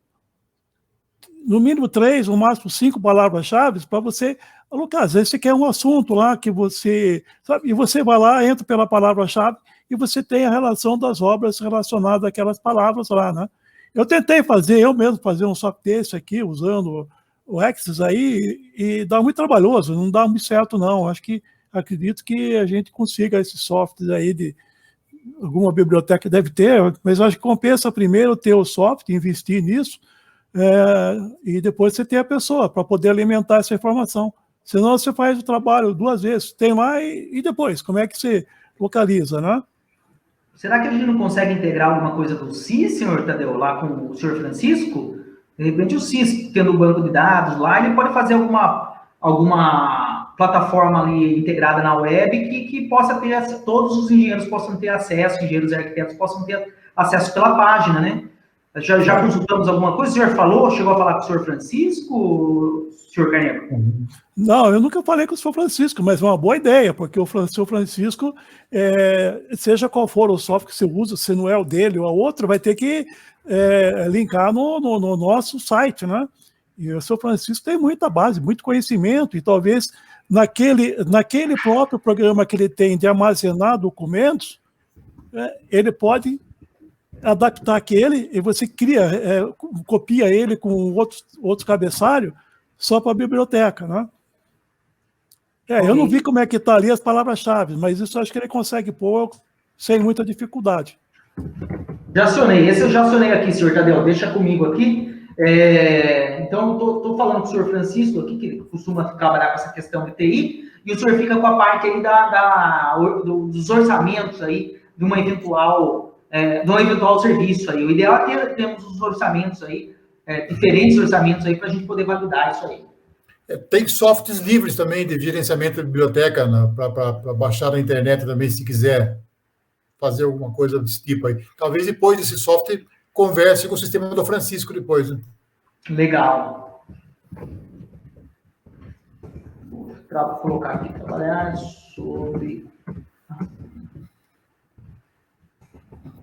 S7: 3, no máximo 5 palavras-chave para você alocar. Às vezes você quer um assunto lá que você, sabe, e você vai lá, entra pela palavra-chave e você tem a relação das obras relacionadas àquelas palavras lá, né? Eu tentei eu mesmo fazer um software desse aqui, usando o Axis aí, e dá muito trabalhoso, não dá muito certo não. Acredito que a gente consiga esses softwares aí de alguma biblioteca deve ter, mas acho que compensa primeiro ter o software, investir nisso, e depois você ter a pessoa para poder alimentar essa informação. Senão você faz o trabalho 2 vezes, tem lá e depois, como é que você localiza, né?
S4: Será que a gente não consegue integrar alguma coisa do CIS, senhor Tadeu, lá com o senhor Francisco? De repente o CIS, tendo o banco de dados lá, ele pode fazer alguma plataforma ali integrada na web que possa ter, todos os engenheiros possam ter acesso, engenheiros e arquitetos possam ter acesso pela página, né? Já consultamos alguma coisa? O senhor falou, chegou a falar com o senhor Francisco, senhor Carneiro?
S7: Não, eu nunca falei com o senhor Francisco, mas é uma boa ideia, porque o senhor Francisco, seja qual for o software que você usa, se não é o dele ou a outro, vai ter que linkar no nosso site, né? E o senhor Francisco tem muita base, muito conhecimento, e talvez naquele próprio programa que ele tem de armazenar documentos, ele pode adaptar aquele e você copia ele com outro cabeçalho só para a biblioteca, né? Eu não vi como é que está ali as palavras-chave, mas isso eu acho que ele consegue pôr sem muita dificuldade.
S4: Já acionei, esse eu já acionei aqui, senhor Tadeu, deixa comigo aqui. Então, estou falando com o senhor Francisco aqui, que ele costuma trabalhar com essa questão de TI, e o senhor fica com a parte aí dos orçamentos aí, de um eventual serviço aí. O ideal é termos os orçamentos aí, diferentes orçamentos aí, para a gente poder validar isso aí.
S3: Tem softwares livres também de gerenciamento da biblioteca, para baixar na internet também, se quiser fazer alguma coisa desse tipo aí. Talvez depois desse software converse com o sistema do Francisco depois, né?
S4: Legal. Vou colocar aqui, trabalhar sobre...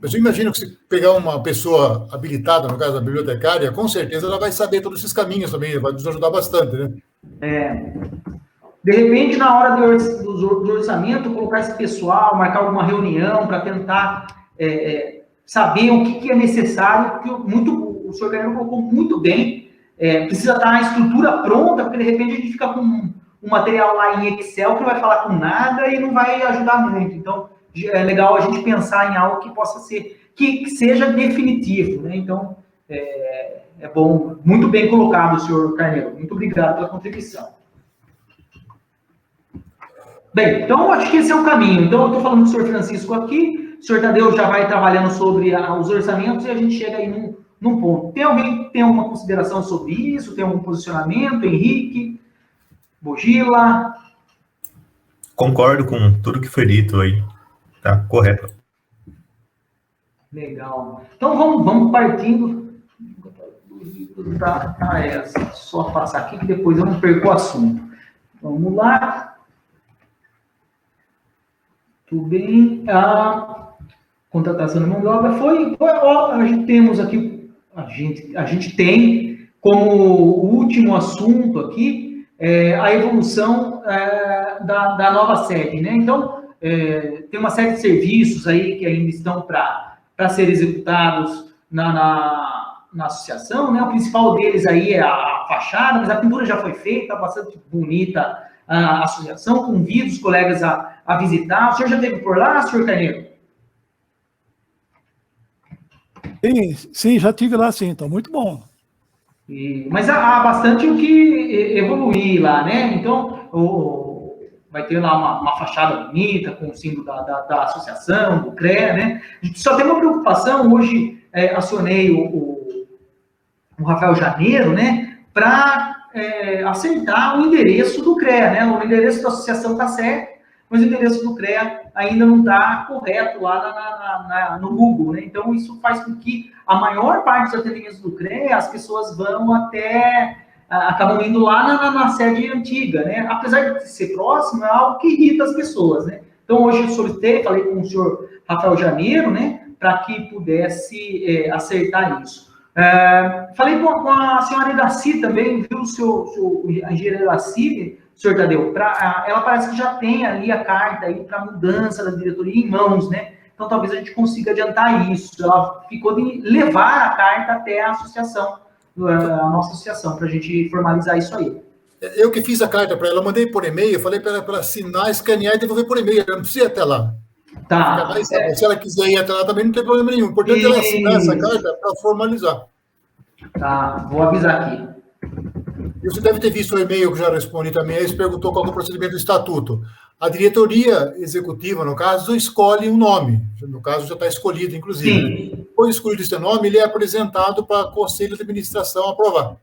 S3: Mas eu imagino que se pegar uma pessoa habilitada, no caso da bibliotecária, com certeza ela vai saber todos esses caminhos também, vai nos ajudar bastante, né?
S4: De repente, na hora do orçamento, colocar esse pessoal, marcar alguma reunião para tentar saber o que é necessário, porque o senhor Carneiro colocou muito bem, precisa estar a estrutura pronta, porque de repente a gente fica com um material lá em Excel que não vai falar com nada e não vai ajudar muito. Então, é legal a gente pensar em algo que possa ser, que seja definitivo, né? Então, é bom, muito bem colocado, senhor Carneiro. Muito obrigado pela contribuição. Bem, então, acho que esse é o caminho. Então, eu estou falando com o senhor Francisco aqui, o senhor Tadeu já vai trabalhando sobre os orçamentos e a gente chega aí num ponto. Tem alguém que tem alguma consideração sobre isso? Tem algum posicionamento? Henrique? Bogila?
S1: Concordo com tudo que foi dito aí. Tá correto.
S4: Legal. Então, vamos partindo da essa. Só passar aqui que depois eu não perco o assunto. Vamos lá. Tudo bem. A contratação de mão de obra foi a gente temos aqui, a gente tem como último assunto aqui a evolução da nova sede, né? Então, tem uma série de serviços aí que ainda estão para ser executados na associação, né? O principal deles aí é a fachada, mas a pintura já foi feita, bastante bonita a associação. Convido os colegas a visitar. O senhor já esteve por lá, senhor Carneiro?
S7: Sim, já estive lá, sim, então muito bom.
S4: Mas há bastante o que evoluir lá, né? Então, vai ter lá uma fachada bonita, com o símbolo da associação, do CREA, né? A gente só tem uma preocupação, hoje acionei o Rafael Janeiro, né? Para acertar o endereço do CREA, né? O endereço da associação está certo, mas o endereço do CREA ainda não está correto lá no Google, né? Então, isso faz com que a maior parte dos atendimentos do CREA, as pessoas vão acabam indo lá na sede antiga, né? Apesar de ser próximo, é algo que irrita as pessoas, né? Então, hoje eu solicitei, falei com o senhor Rafael Janeiro, né? Para que pudesse acertar isso. Falei com a senhora Iraci também, viu, a engenheira Iraci, senhor Tadeu, ela parece que já tem ali a carta aí para mudança da diretoria em mãos, né? Então, talvez a gente consiga adiantar isso. Ela ficou de levar a carta até a associação, a nossa associação, para a gente formalizar isso aí.
S3: Eu que fiz a carta para ela, mandei por e-mail, falei para ela assinar, escanear e devolver por e-mail. Ela não precisa ir até lá.
S4: Tá.
S3: Se ela quiser ir até lá, também não tem problema nenhum. O importante é ela assinar essa carta para formalizar.
S4: Tá, vou avisar aqui.
S3: E você deve ter visto o e-mail que eu já respondi também. Aí você perguntou qual é o procedimento do estatuto. A diretoria executiva, no caso, escolhe um nome. No caso, já está escolhido, inclusive.
S4: Sim.
S3: Depois escolhido esse nome, ele é apresentado para o Conselho de Administração aprovar.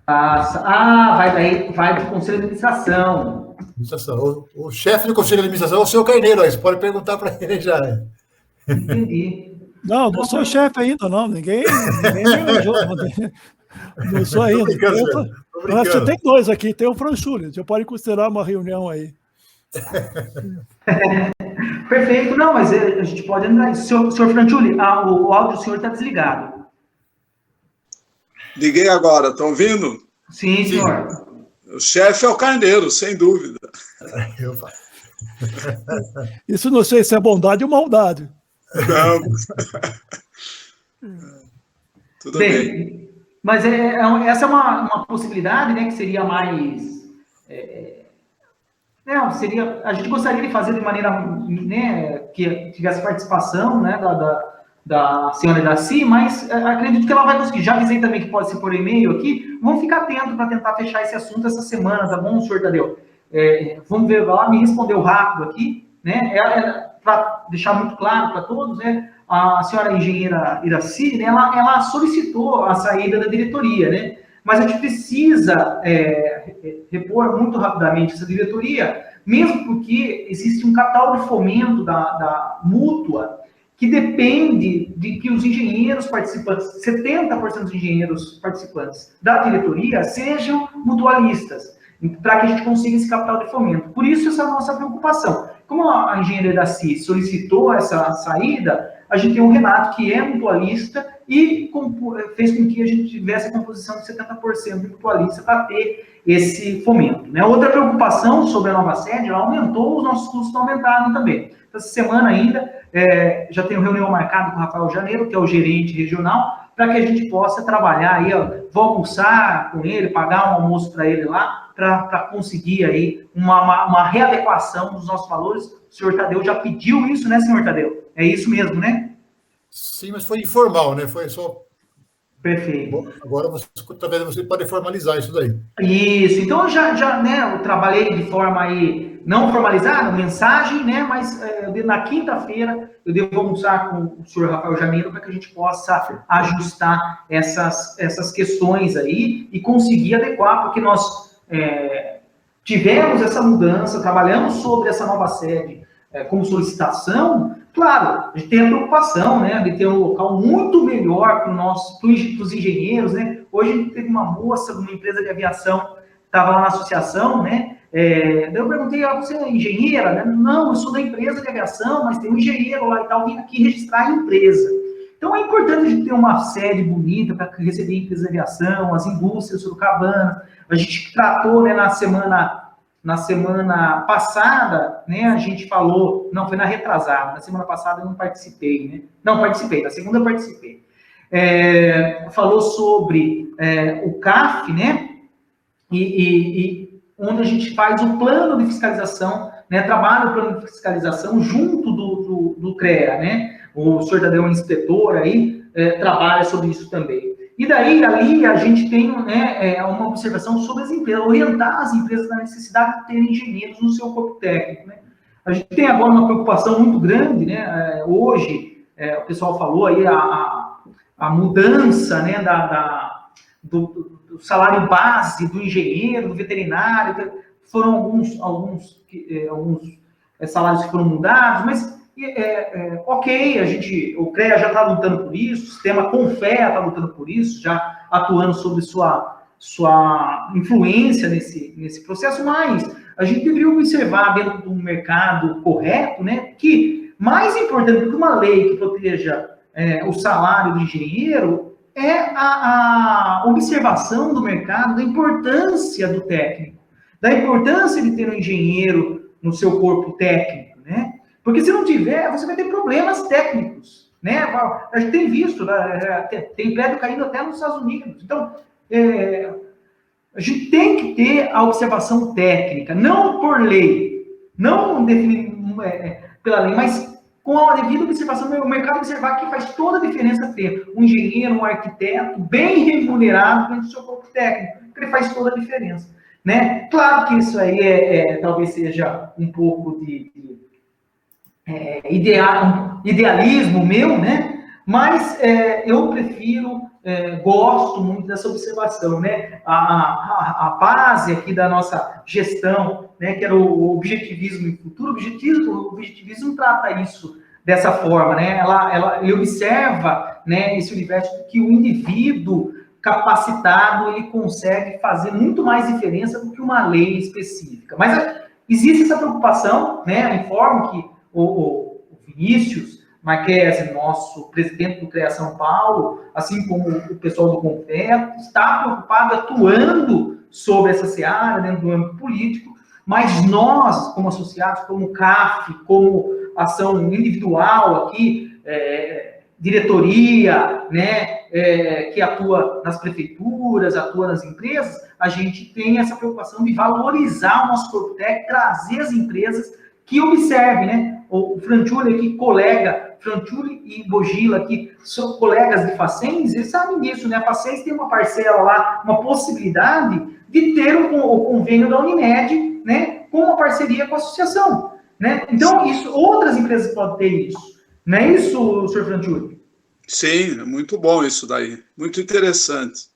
S4: Vai do Conselho de Administração.
S3: O chefe do Conselho de Administração é o seu Carneiro, aí você pode perguntar para ele já.
S4: Entendi.
S7: Não sou chefe ainda, não. Ninguém me elogiou. Não sou ainda. Você tem 2 aqui, tem o Franchuli. Você pode considerar uma reunião aí.
S4: Perfeito. Não, mas a gente pode entrar. Senhor Franchuli, o áudio do senhor está desligado.
S8: Liguei agora, estão ouvindo?
S4: Sim, senhor.
S8: O chefe é o Carneiro, sem dúvida.
S7: Isso não sei se é bondade ou maldade.
S8: Não. Tudo bem.
S4: Mas essa é uma possibilidade, né, que seria mais... a gente gostaria de fazer de maneira, né, que tivesse participação, né, da senhora Iraci, mas acredito que ela vai conseguir. Já avisei também que pode ser por e-mail aqui. Vamos ficar atento para tentar fechar esse assunto essa semana, tá bom, senhor Tadeu? Vamos ver, ela me respondeu rápido aqui, né? Para deixar muito claro para todos, né? A senhora engenheira Iraci, né, ela solicitou a saída da diretoria, né? Mas a gente precisa repor muito rapidamente essa diretoria, mesmo porque existe um capital de fomento da mútua que depende de que os engenheiros participantes, 70% dos engenheiros participantes da diretoria sejam mutualistas, para que a gente consiga esse capital de fomento. Por isso, essa é a nossa preocupação. Como a engenheira Iraci solicitou essa saída, a gente tem o Renato, que é mutualista, e fez com que a gente tivesse a composição de 70% de mutualista para ter esse fomento, né? Outra preocupação sobre a nova sede, ela aumentou, os nossos custos aumentaram também. Essa semana ainda, já tenho reunião marcada com o Rafael Janeiro, que é o gerente regional, para que a gente possa trabalhar aí, vou almoçar com ele, pagar um almoço para ele lá, para conseguir aí uma readequação dos nossos valores. O senhor Tadeu já pediu isso, né, senhor Tadeu? É isso mesmo, né?
S3: Sim, mas foi informal, né? Foi só...
S4: Perfeito.
S3: Bom, agora talvez você pode formalizar isso daí.
S4: Isso. Então, né, eu trabalhei de forma aí não formalizada, mensagem, né, mas na quinta-feira eu devo almoçar com o senhor Rafael Janeiro para que a gente possa ajustar essas questões aí e conseguir adequar, porque nós tivemos essa mudança, trabalhamos sobre essa nova sede como solicitação. Claro, a gente tem a preocupação, né, de ter um local muito melhor para os engenheiros, né? Hoje a gente teve uma moça de uma empresa de aviação, estava lá na associação, né? Daí eu perguntei, você é engenheira? Né? Não, eu sou da empresa de aviação, mas tem um engenheiro lá e tal, vim aqui registrar a empresa. Então é importante a gente ter uma sede bonita para receber empresas de aviação, as indústrias Sorocabana. A gente tratou, né, na semana passada, né, a gente falou, não, foi na retrasada, na semana passada eu não participei, né? Não, participei, na segunda eu participei. Falou sobre o CAF, né? E onde a gente faz o plano de fiscalização, né? Trabalha o plano de fiscalização junto do CREA, né? O senhor Tadeu é um inspetor aí, trabalha sobre isso também. E daí, ali, a gente tem, né, uma observação sobre as empresas, orientar as empresas na necessidade de terem engenheiros no seu corpo técnico, né? A gente tem agora uma preocupação muito grande, né? Hoje, o pessoal falou aí, a mudança, né, do salário base do engenheiro, do veterinário, foram alguns salários que foram mudados, mas ok, o CREA já está lutando por isso, o sistema Confea está lutando por isso, já atuando sobre sua influência nesse processo, mas a gente deveria observar dentro do mercado correto, né, que mais importante do que uma lei que proteja o salário do engenheiro é a observação do mercado, da importância do técnico, da importância de ter um engenheiro no seu corpo técnico, né? Porque se não tiver, você vai ter problemas técnicos, né? A gente tem visto, né? Tem prédio caindo até nos Estados Unidos. Então, a gente tem que ter a observação técnica, não por lei, não pela lei, mas com a devida observação, o mercado observar que faz toda a diferença ter um engenheiro, um arquiteto bem remunerado dentro do seu corpo técnico, porque ele faz toda a diferença, né? Claro que isso aí talvez seja um pouco de idealismo meu, né? Mas eu prefiro gosto muito dessa observação, né? A base aqui da nossa gestão, né, que era o objetivismo e futuro o objetivismo trata isso dessa forma, né? Ele observa, né, esse universo que o indivíduo capacitado ele consegue fazer muito mais diferença do que uma lei específica. Mas existe essa preocupação, né? Informo que o Vinícius Marquese, nosso presidente do CREA São Paulo, assim como o pessoal do Confeto, está preocupado, atuando sobre essa seara dentro do âmbito político, mas nós, como associados, como CAF, como ação individual aqui, diretoria, né, que atua nas prefeituras, atua nas empresas, a gente tem essa preocupação de valorizar o nosso corpo técnico, trazer as empresas que observem, né? O Franciulli aqui, colega, Franciulli e Bogila aqui, são colegas de Facens, eles sabem disso, né? A Facens tem uma parcela lá, uma possibilidade de ter o convênio da Unimed, né? Com uma parceria com a associação, né? Então, isso, outras empresas podem ter isso. Não é isso, senhor Franciulli?
S8: Sim, é muito bom isso daí. Muito interessante.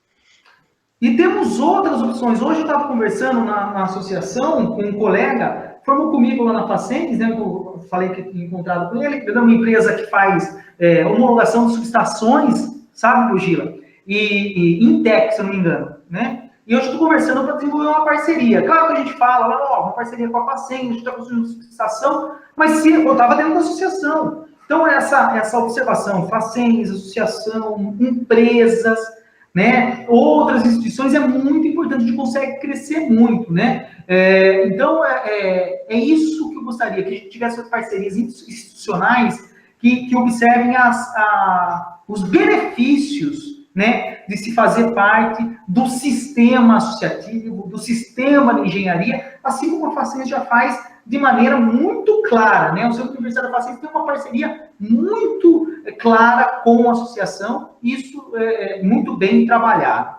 S4: E temos outras opções. Hoje eu estava conversando na associação com um colega, formou comigo lá na Facens, né? Eu falei que tinha encontrado com ele, é uma empresa que faz homologação de subestações, sabe, Bogila? E Intec, se eu não me engano, né? E hoje estou conversando para desenvolver uma parceria. Claro que a gente fala, uma parceria com a Facens, a gente está construindo uma subestação, mas sim, eu estava dentro da associação. Então, essa observação, Facens, associação, empresas, né, outras instituições, é muito importante, a gente consegue crescer muito, né? Então, é isso que eu gostaria, que a gente tivesse parcerias institucionais que observem os benefícios, né, de se fazer parte do sistema associativo, do sistema de engenharia, assim como a Facens já faz de maneira muito clara, né? O Centro Universitário da Facens tem uma parceria muito clara com a associação, isso é muito bem trabalhado.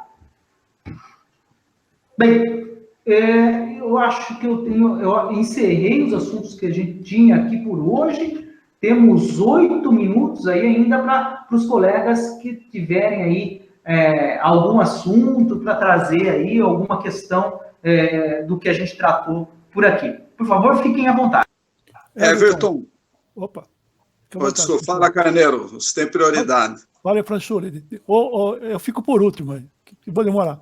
S4: Bem, eu acho que eu encerrei os assuntos que a gente tinha aqui por hoje. Temos 8 minutos aí ainda para os colegas que tiverem aí algum assunto para trazer aí, alguma questão do que a gente tratou por aqui. Por favor, fiquem à vontade.
S8: Everton.
S7: Opa.
S8: Desculpa, fala, Carneiro, você tem prioridade.
S7: Olha, Franciulli, eu fico por último, vou demorar.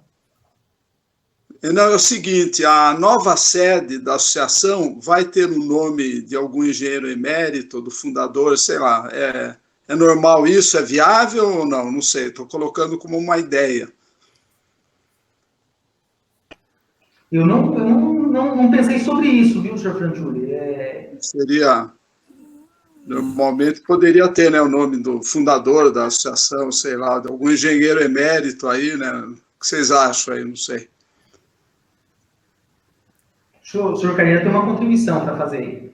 S8: Não, é o seguinte, a nova sede da associação vai ter o nome de algum engenheiro emérito, do fundador, sei lá, é normal isso? É viável ou não? Não sei, estou colocando como uma ideia.
S4: Eu não pensei sobre isso, viu, senhor Franciulli?
S8: Seria... Normalmente poderia ter, né, o nome do fundador da associação, sei lá, de algum engenheiro emérito aí, né? O que vocês acham aí? Não sei.
S4: O senhor Carneiro tem uma contribuição para fazer aí.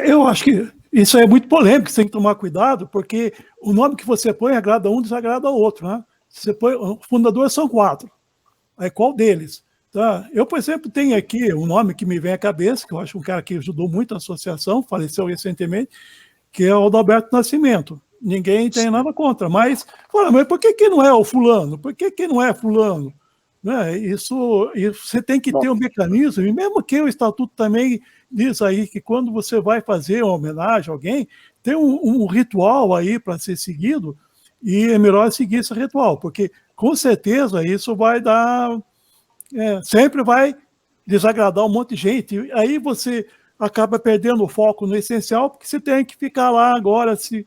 S7: Eu acho que isso é muito polêmico, você tem que tomar cuidado, porque o nome que você põe agrada um, desagrada o outro, né? Você põe, os fundadores são 4. Aí qual deles? Tá? Eu, por exemplo, tenho aqui um nome que me vem à cabeça, que eu acho um cara que ajudou muito a associação, faleceu recentemente, que é o Adalberto Nascimento. Ninguém tem nada contra, mas por que não é o fulano? Por que não é fulano? Né? Isso você tem que ter um mecanismo, e mesmo que o estatuto também diz aí que quando você vai fazer uma homenagem a alguém, tem um ritual aí para ser seguido, e é melhor seguir esse ritual, porque com certeza isso vai dar... sempre vai desagradar um monte de gente, e aí você acaba perdendo o foco no essencial, porque você tem que ficar lá agora se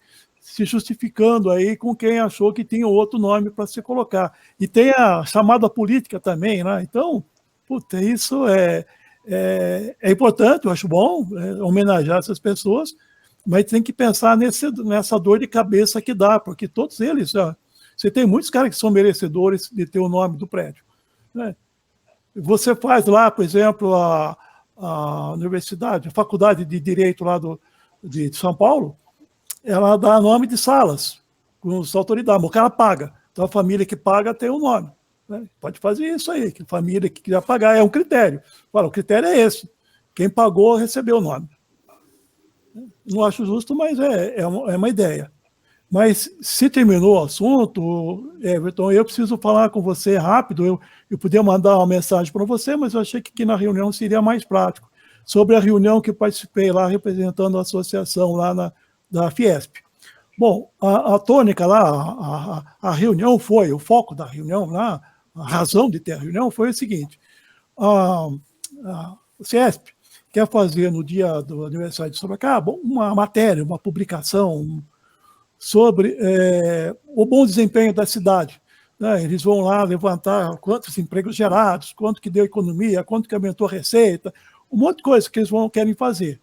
S7: justificando aí com quem achou que tinha outro nome para se colocar. E tem a chamada política também, né? Então, isso é importante, eu acho bom homenagear essas pessoas, mas tem que pensar nessa dor de cabeça que dá, porque todos eles, você tem muitos caras que são merecedores de ter o nome do prédio, né? Você faz lá, por exemplo, a universidade, a faculdade de Direito lá de São Paulo, ela dá nome de salas, com as autoridades, mas o cara paga. Então a família que paga tem um nome, né? Pode fazer isso aí, que a família que quiser pagar é um critério. O critério é esse, quem pagou recebeu o nome. Não acho justo, mas é uma ideia. Mas se terminou o assunto, Everton, eu preciso falar com você rápido. Eu podia mandar uma mensagem para você, mas eu achei que aqui na reunião seria mais prático. Sobre a reunião que eu participei lá, representando a associação lá da Fiesp. Bom, a tônica lá, a reunião foi, o foco da reunião lá, a razão de ter a reunião foi o seguinte: o Fiesp quer fazer no dia do aniversário de Sorocaba uma matéria, uma publicação sobre o bom desempenho da cidade. Né? Eles vão lá levantar quantos empregos gerados, quanto que deu economia, quanto que aumentou a receita, um monte de coisa que eles querem fazer.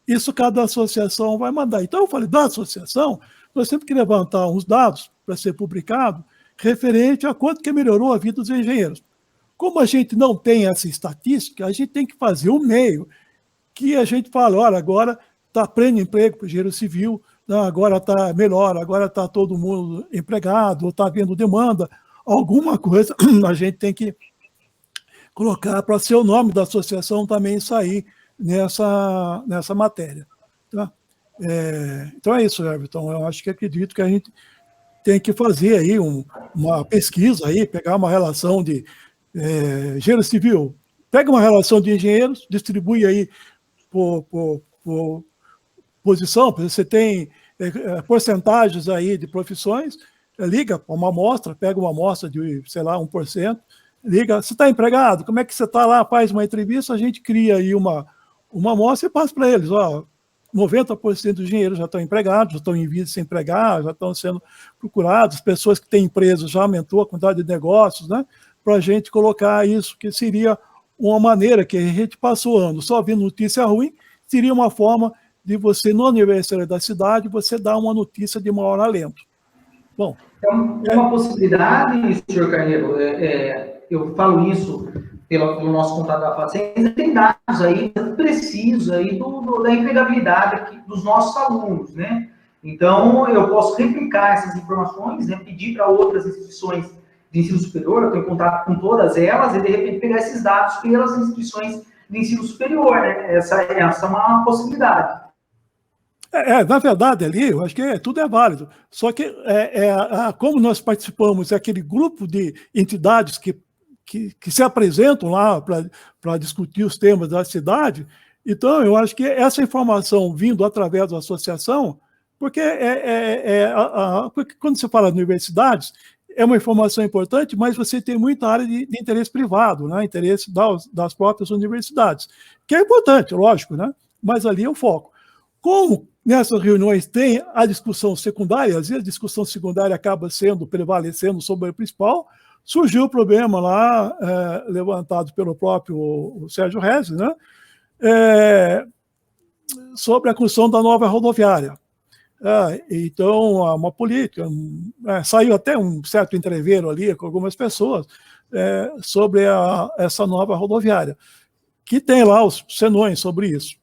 S7: Isso cada associação vai mandar. Então, eu falei, da associação, nós temos que levantar uns dados para ser publicado referente a quanto que melhorou a vida dos engenheiros. Como a gente não tem essa estatística, a gente tem que fazer um meio que a gente fala, olha, agora está pleno emprego para o engenheiro civil, não, agora está melhor, agora está todo mundo empregado, ou está havendo demanda, alguma coisa a gente tem que colocar para ser o nome da associação também sair nessa matéria. Tá? Então é isso, Everton. Eu acho que acredito que a gente tem que fazer aí uma pesquisa, aí, pegar uma relação de engenheiro civil, pega uma relação de engenheiros, distribui aí por posição, você tem porcentagens aí de profissões, liga para uma amostra, pega uma amostra de, sei lá, 1%, liga, você está empregado? Como é que você está lá? Faz uma entrevista, a gente cria aí uma amostra e passa para eles, ó, 90% dos engenheiros já estão empregados, já estão em vias de se empregar, já estão sendo procurados, pessoas que têm empresas, já aumentou a quantidade de negócios, né? Para a gente colocar isso, que seria uma maneira que a gente passou ano só vendo notícia ruim, seria uma forma de você, no aniversário da cidade, você dar uma notícia de maior alento. Bom,
S4: é uma possibilidade, senhor Carneiro, eu falo isso pelo nosso contato da Facenda, tem dados aí precisos aí da empregabilidade aqui dos nossos alunos, né? Então, eu posso replicar essas informações, né, pedir para outras instituições de ensino superior, eu tenho contato com todas elas, e de repente pegar esses dados pelas instituições de ensino superior, né? Essa é uma possibilidade.
S7: Na verdade, ali, eu acho que tudo é válido. Só que, como nós participamos, aquele grupo de entidades que se apresentam lá para discutir os temas da cidade, então eu acho que essa informação vindo através da associação, porque quando você fala de universidades, é uma informação importante, mas você tem muita área de interesse privado, né? Interesse das próprias universidades, que é importante, lógico, né? Mas ali é o foco. Como nessas reuniões tem a discussão secundária, às vezes a discussão secundária acaba prevalecendo sobre a principal, surgiu o problema lá, levantado pelo próprio Sérgio Rez, né? Sobre a construção da nova rodoviária. Então, uma política, saiu até um certo entreveiro ali com algumas pessoas sobre essa nova rodoviária, que tem lá os senões sobre isso.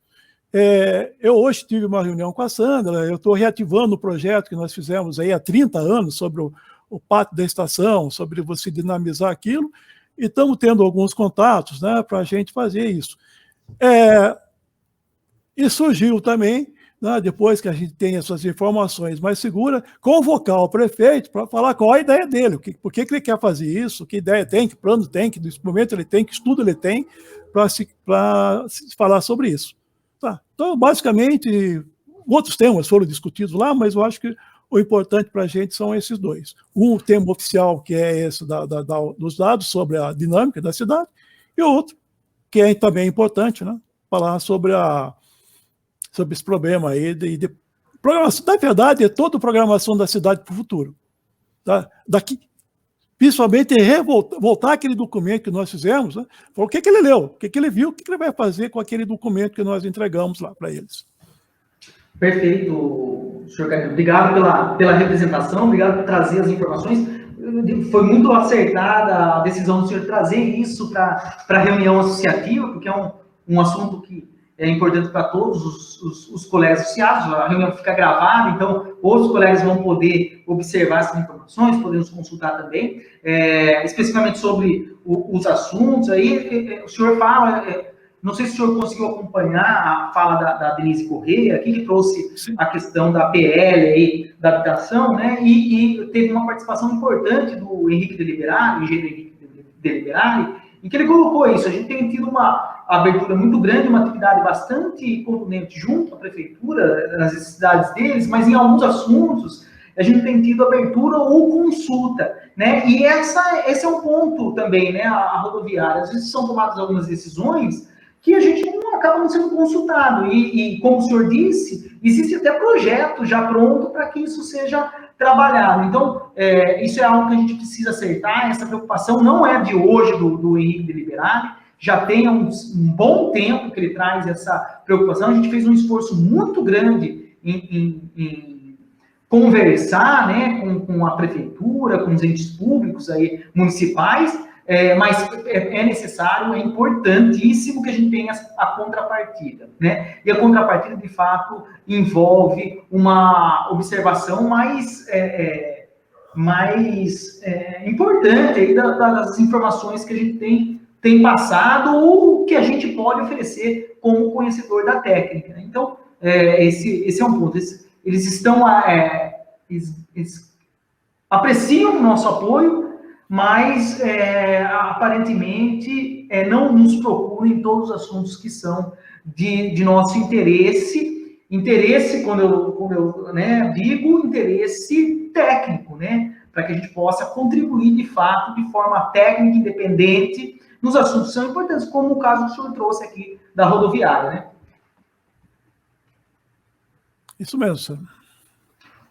S7: Eu hoje tive uma reunião com a Sandra, eu estou reativando o projeto que nós fizemos aí há 30 anos sobre o pátio da estação, sobre você dinamizar aquilo, e estamos tendo alguns contatos, né, para a gente fazer isso. E surgiu também, né, depois que a gente tem essas informações mais seguras, convocar o prefeito para falar qual a ideia dele, por que ele quer fazer isso, que ideia tem, que plano tem, que instrumento ele tem, que estudo ele tem, para se falar sobre isso. Tá. Então, basicamente, outros temas foram discutidos lá, mas eu acho que o importante para a gente são esses dois. Um tema oficial, que é esse dos dados sobre a dinâmica da cidade, e outro, que é também importante, né, falar sobre esse problema aí de programação. Na verdade, é toda a programação da cidade para o futuro. Tá? Daqui, principalmente, voltar aquele documento que nós fizemos, né? O que ele leu, o que ele viu, o que ele vai fazer com aquele documento que nós entregamos lá para eles.
S4: Perfeito, senhor Carneiro. Obrigado pela representação, obrigado por trazer as informações. Foi muito acertada a decisão do senhor trazer isso para a reunião associativa, porque é um assunto que é importante para todos os colegas associados. A reunião fica gravada, então outros colegas vão poder observar essas informações, podemos consultar também, especificamente sobre os assuntos. Aí o senhor fala Não sei se o senhor conseguiu acompanhar a fala da Denise Corrêa, aqui, que trouxe a questão da PL aí, da habitação, né? E teve uma participação importante do Henrique Deliberari, o engenheiro Henrique Deliberari, em que ele colocou isso. A gente tem tido uma abertura muito grande, uma atividade bastante contundente junto à prefeitura, nas necessidades deles, mas em alguns assuntos a gente tem tido abertura ou consulta, né? E esse é um ponto também, né? A rodoviária, às vezes são tomadas algumas decisões que a gente não acaba não sendo consultado. E como o senhor disse, existe até projeto já pronto para que isso seja trabalhado. Então, isso é algo que a gente precisa acertar. Essa preocupação não é de hoje do Henrique Deliberari, já tem um bom tempo que ele traz essa preocupação. A gente fez um esforço muito grande em conversar, né, com a prefeitura, com os entes públicos aí, municipais, mas é necessário, é importantíssimo que a gente tenha a contrapartida, né? E a contrapartida, de fato, envolve uma observação mais importante aí das informações que a gente tem passado ou que a gente pode oferecer como conhecedor da técnica. Então, esse é um ponto. Eles estão eles apreciam o nosso apoio, mas aparentemente não nos procuram em todos os assuntos que são de nosso interesse. Interesse, quando eu digo, interesse técnico, né? Para que a gente possa contribuir, de fato, de forma técnica, independente, nos assuntos que são importantes, como o caso que o senhor trouxe aqui da rodoviária, né?
S7: Isso mesmo, senhor.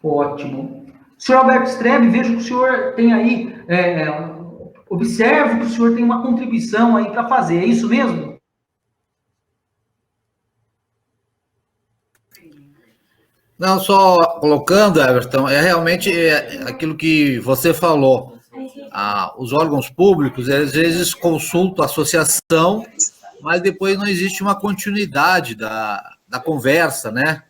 S4: Ótimo. Senhor Alberto Strebe, vejo que o senhor tem aí, observo que o senhor tem uma contribuição aí para fazer, é isso mesmo?
S6: Não, só colocando, Everton, realmente aquilo que você falou. Os órgãos públicos, às vezes, consultam a associação, mas depois não existe uma continuidade da conversa, né?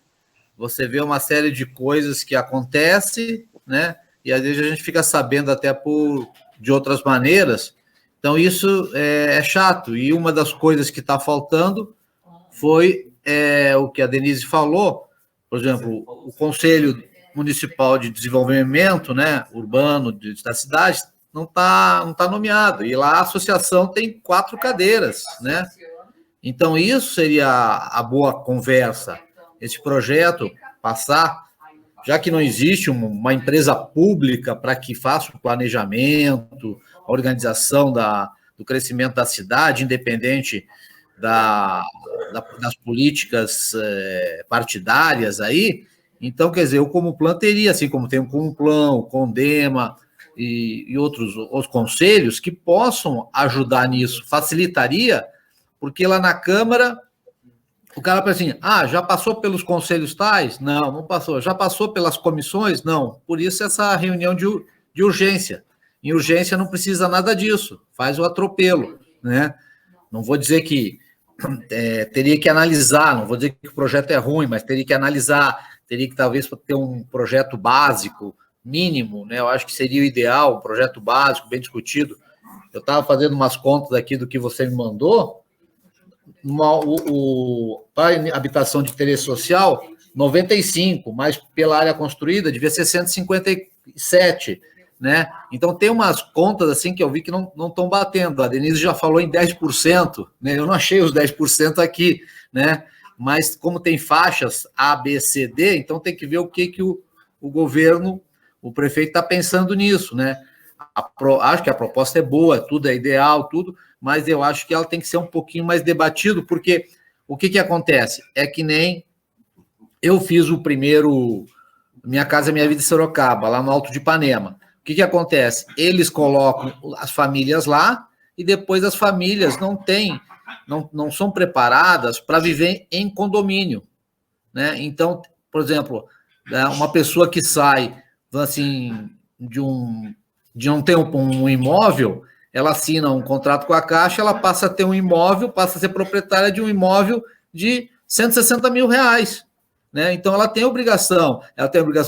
S6: Você vê uma série de coisas que acontecem, né? E às vezes a gente fica sabendo até de outras maneiras. Então, isso é chato. E uma das coisas que está faltando foi o que a Denise falou. Por exemplo, o Conselho Municipal de Desenvolvimento, né, urbano da cidade não tá nomeado. E lá a associação tem 4 cadeiras, né? Então, isso seria a boa conversa. Esse projeto passar, já que não existe uma empresa pública para que faça o planejamento, a organização do crescimento da cidade, independente das políticas partidárias aí. Então, quer dizer, eu como plano teria, assim como tem o Complan, o Condema e outros conselhos que possam ajudar nisso, facilitaria, porque lá na Câmara o cara pensa assim, já passou pelos conselhos tais? Não passou. Já passou pelas comissões? Não. Por isso essa reunião de urgência. Em urgência não precisa nada disso, faz o atropelo, né? Não vou dizer que teria que analisar, não vou dizer que o projeto é ruim, mas teria que analisar, teria que talvez ter um projeto básico, mínimo, né? Eu acho que seria o ideal, um projeto básico, bem discutido. Eu estava fazendo umas contas aqui do que você me mandou, para habitação de interesse social, 95, mas pela área construída devia ser 157, né? Então tem umas contas assim que eu vi que não estão batendo. A Denise já falou em 10%, né? Eu não achei os 10% aqui, né? Mas como tem faixas A, B, C, D, então tem que ver o que o governo, o prefeito está pensando nisso, né? Acho que a proposta é boa, tudo é ideal, tudo, mas eu acho que ela tem que ser um pouquinho mais debatido, porque o que acontece? É que nem eu fiz o primeiro Minha Casa Minha Vida em Sorocaba, lá no Alto de Ipanema. O que acontece? Eles colocam as famílias lá e depois as famílias não são preparadas para viver em condomínio, né? Então, por exemplo, uma pessoa que sai assim, de não ter um imóvel, ela assina um contrato com a Caixa, ela passa a ter um imóvel, passa a ser proprietária de um imóvel de 160 mil reais. Né? Então, ela tem a obrigação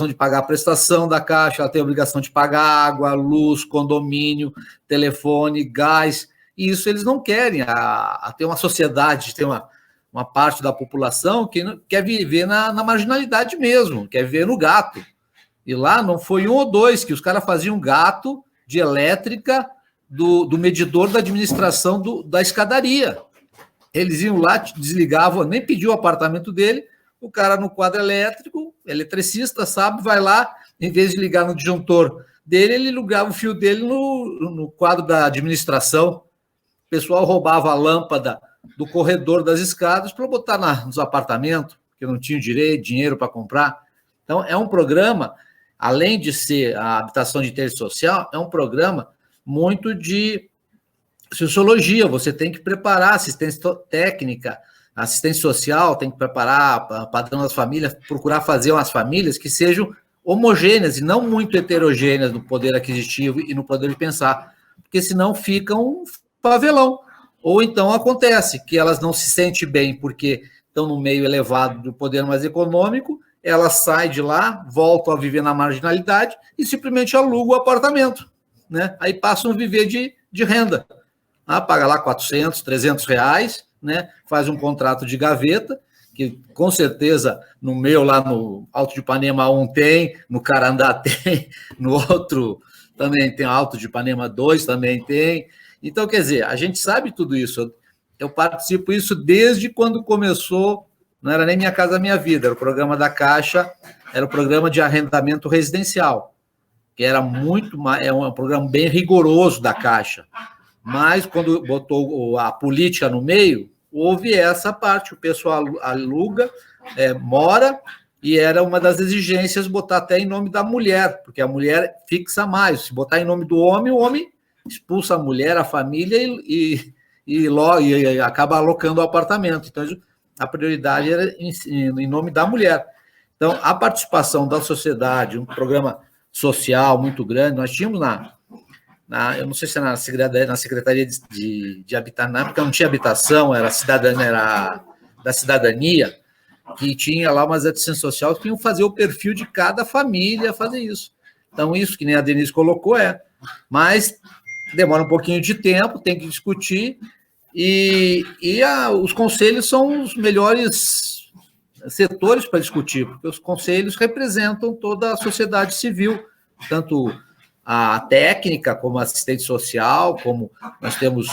S6: de pagar a prestação da Caixa, ela tem a obrigação de pagar água, luz, condomínio, telefone, gás. e isso eles não querem, a ter uma sociedade, ter uma parte da população que não, quer viver na marginalidade mesmo, quer viver no gato. E lá não foi 1 ou 2 que os caras faziam gato de elétrica do medidor da administração da escadaria. Eles iam lá, desligavam, nem pediu o apartamento dele, o cara no quadro elétrico, eletricista, sabe, vai lá, em vez de ligar no disjuntor dele, ele ligava o fio dele no quadro da administração. O pessoal roubava a lâmpada do corredor das escadas para botar nos apartamentos, que não tinham dinheiro para comprar. Então, é um programa, além de ser a habitação de interesse social, é um programa muito de sociologia. Você tem que preparar assistência técnica, assistência social, tem que preparar padrão das famílias, procurar fazer umas famílias que sejam homogêneas e não muito heterogêneas no poder aquisitivo e no poder de pensar, porque senão fica um favelão. Ou então acontece que elas não se sentem bem porque estão no meio elevado do poder mais econômico, elas saem de lá, voltam a viver na marginalidade e simplesmente alugam o apartamento, né? Aí passam a viver de renda. Paga lá 400, 300 reais, né? Faz um contrato de gaveta, que com certeza no meu lá no Alto de Ipanema 1 tem, no Carandá tem, no outro também tem, Alto de Ipanema 2 também tem. Então, quer dizer, a gente sabe tudo isso. Eu participo disso desde quando começou, não era nem Minha Casa Minha Vida, era o programa da Caixa, era o programa de arrendamento residencial, que era um programa bem rigoroso da Caixa. Mas quando botou a política no meio, houve essa parte, o pessoal aluga, mora, e era uma das exigências botar até em nome da mulher, porque a mulher fixa mais. Se botar em nome do homem, o homem expulsa a mulher, a família e acaba alocando o apartamento. Então, a prioridade era em nome da mulher. Então, a participação da sociedade, um programa social muito grande, nós tínhamos eu não sei se era na Secretaria de Habitação, na época não tinha habitação, era da cidadania, que tinha lá umas assistências sociais que iam fazer o perfil de cada família, fazer isso. Então, isso que nem a Denise colocou mas demora um pouquinho de tempo, tem que discutir, e os conselhos são os melhores setores para discutir, porque os conselhos representam toda a sociedade civil, tanto a técnica, como a assistente social, como nós temos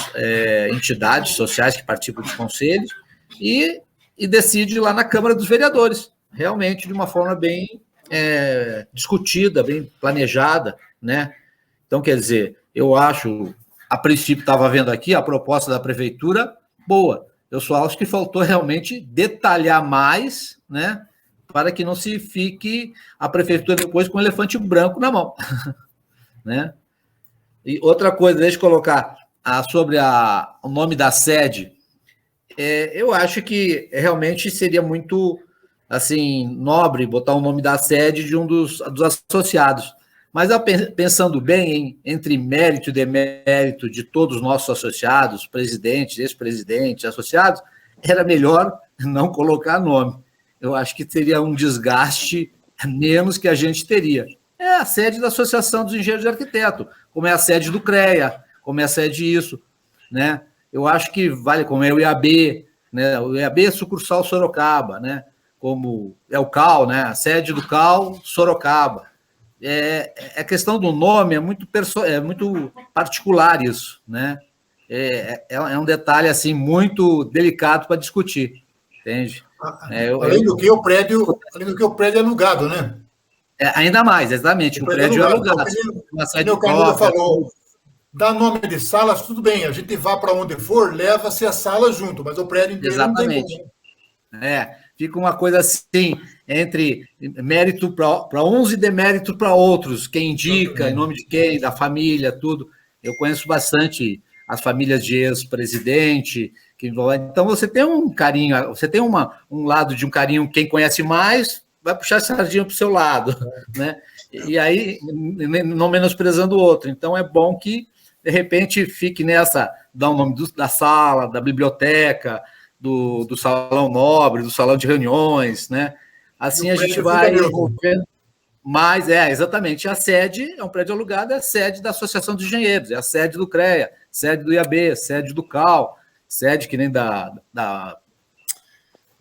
S6: entidades sociais que participam dos conselhos, e decide lá na Câmara dos Vereadores, realmente de uma forma bem discutida, bem planejada, né? Então, quer dizer, eu acho, a princípio estava vendo aqui a proposta da prefeitura, boa. Eu só acho que faltou realmente detalhar mais, né? Para que não se fique a prefeitura depois com um elefante branco na mão. Né? E outra coisa, deixa eu colocar sobre o nome da sede. Eu acho que realmente seria muito assim nobre botar o nome da sede de um dos associados. Mas pensando bem entre mérito e demérito de todos os nossos associados, presidentes, ex-presidentes, associados, era melhor não colocar nome. Eu acho que teria um desgaste menos que a gente teria. É a sede da Associação dos Engenheiros de Arquiteto, como é a sede do CREA, como é a sede disso, né? Eu acho que vale, como é o IAB, né? O IAB é sucursal Sorocaba, né? Como é o CAL, né? A sede do CAL, Sorocaba. A questão do nome é muito particular isso, né? É um detalhe assim muito delicado para discutir, entende?
S3: Além do que o prédio é alugado, né?
S6: Ainda mais, exatamente. O prédio é alugado.
S3: O Camilo falou, dá nome de salas, tudo bem, a gente vá para onde for, leva-se a sala junto, mas o prédio inteiro
S6: exatamente.
S3: Não tem como.
S6: Fica uma coisa assim, entre mérito para uns e demérito para outros, quem indica, em nome de quem, da família, tudo. Eu conheço bastante as famílias de ex-presidente, então você tem um carinho, você tem um lado de um carinho, quem conhece mais, vai puxar a sardinha para o seu lado, né? E aí, não menosprezando o outro. Então, é bom que, de repente, fique nessa, dá o nome da sala, da biblioteca, do salão nobre, do salão de reuniões, né? Assim a gente vai envolvendo. Mas, exatamente, a sede é um prédio alugado, é a sede da Associação de Engenheiros, é a sede do CREA, sede do IAB, sede do CAL, sede que nem da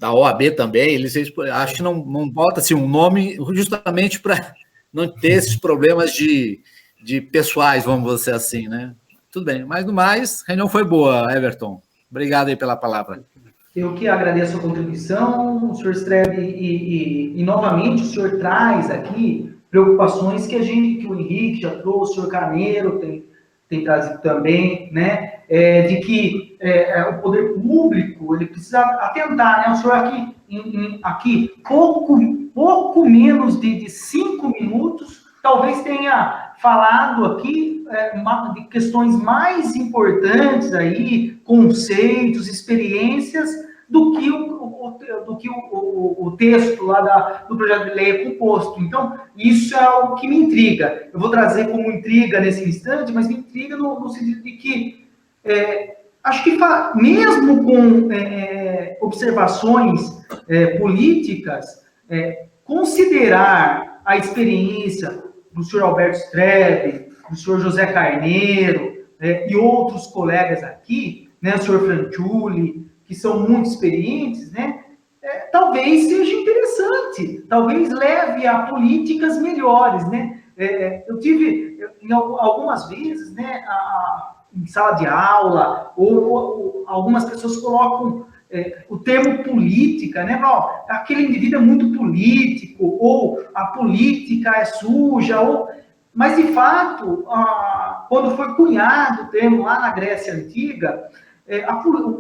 S6: OAB também. Eles acho que não bota assim, um nome justamente para não ter esses problemas de pessoais, vamos dizer assim, né? Tudo bem, mas no mais, a reunião foi boa, Everton. Obrigado aí pela palavra.
S4: Eu que agradeço a contribuição, senhor Strebe, e novamente o senhor traz aqui preocupações que o Henrique já trouxe, o senhor Carneiro tem trazido também, né, de que o poder público ele precisa atentar, né, o senhor aqui pouco menos de 5 minutos, talvez tenha falado aqui de questões mais importantes aí, conceitos, experiências, do que o texto lá do projeto de lei é composto. Então, isso é o que me intriga. Eu vou trazer como intriga nesse instante, mas me intriga no sentido de que acho que mesmo com observações políticas, considerar a experiência do senhor Alberto Strebe, do senhor José Carneiro e outros colegas aqui, né, o senhor Franciulli, que são muito experientes, né, talvez seja interessante, talvez leve a políticas melhores, né. Eu tive, algumas vezes, né, em sala de aula, ou algumas pessoas colocam o termo política, né, aquele indivíduo é muito político, ou a política é suja, mas, de fato, quando foi cunhado o termo lá na Grécia Antiga,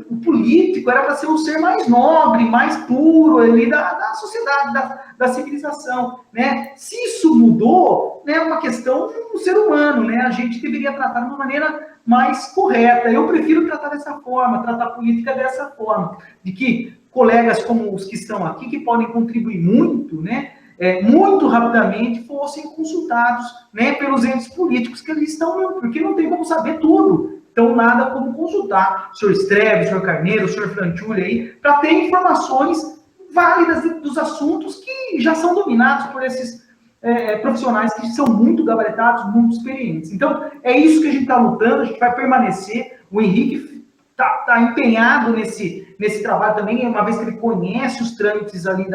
S4: o político era para ser um ser mais nobre, mais puro ali da sociedade, da civilização, né? Se isso mudou, né, é uma questão do ser humano, né? A gente deveria tratar de uma maneira mais correta. Eu prefiro tratar dessa forma, tratar a política dessa forma, de que colegas como os que estão aqui, que podem contribuir muito, né, muito rapidamente, fossem consultados, né, pelos entes políticos que eles estão, porque não tem como saber tudo. Então, nada como consultar o senhor Strebe, o senhor Carneiro, o senhor Franciulli aí, para ter informações válidas dos assuntos que já são dominados por esses profissionais que são muito gabaritados, muito experientes. Então, é isso que a gente está lutando, a gente vai permanecer. O Henrique está empenhado nesse trabalho também, uma vez que ele conhece os trâmites ali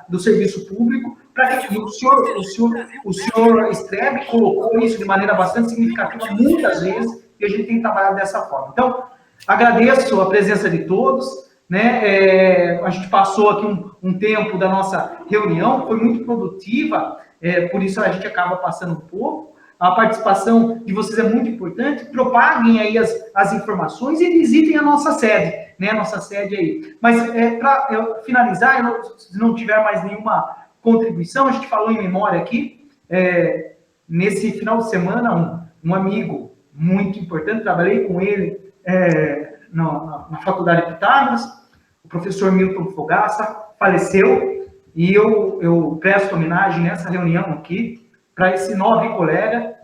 S4: do serviço público, para que o senhor Strebe colocou isso de maneira bastante significativa muitas vezes, e a gente tem trabalhado dessa forma. Então, agradeço a presença de todos, né? A gente passou aqui um tempo da nossa reunião, foi muito produtiva, por isso a gente acaba passando um pouco. A participação de vocês é muito importante, propaguem aí as informações e visitem a nossa sede, né? A nossa sede aí. Mas, para eu finalizar, se não tiver mais nenhuma contribuição, a gente falou em memória aqui, nesse final de semana, um amigo muito importante, trabalhei com ele na Faculdade de Pitágoras, o professor Milton Fogaça faleceu, e eu presto homenagem nessa reunião aqui para esse nobre colega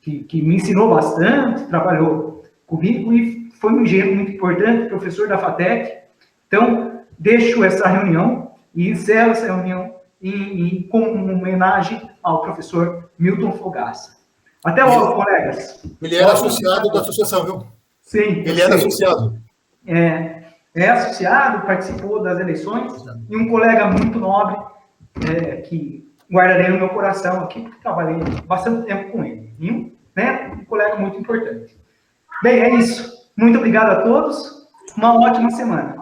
S4: que me ensinou bastante, trabalhou comigo e foi um engenheiro muito importante, professor da FATEC. Então, deixo essa reunião e encerro essa reunião com uma homenagem ao professor Milton Fogaça. Até logo, colegas.
S3: Ele era associado da associação, viu?
S4: Sim.
S3: Ele era associado.
S4: É associado, participou das eleições, e um colega muito nobre, que guardarei no meu coração aqui, porque trabalhei bastante tempo com ele. Né? Um colega muito importante. Bem, é isso. Muito obrigado a todos. Uma ótima semana.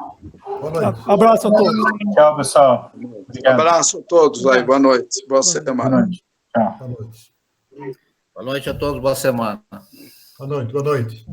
S3: Boa noite.
S7: Abraço a todos.
S2: Tchau, pessoal. Obrigado.
S8: Abraço a todos aí, boa noite. Boa semana.
S2: Boa noite. Tchau.
S3: Boa noite.
S6: Boa noite a todos, boa semana.
S3: Boa noite. Boa noite.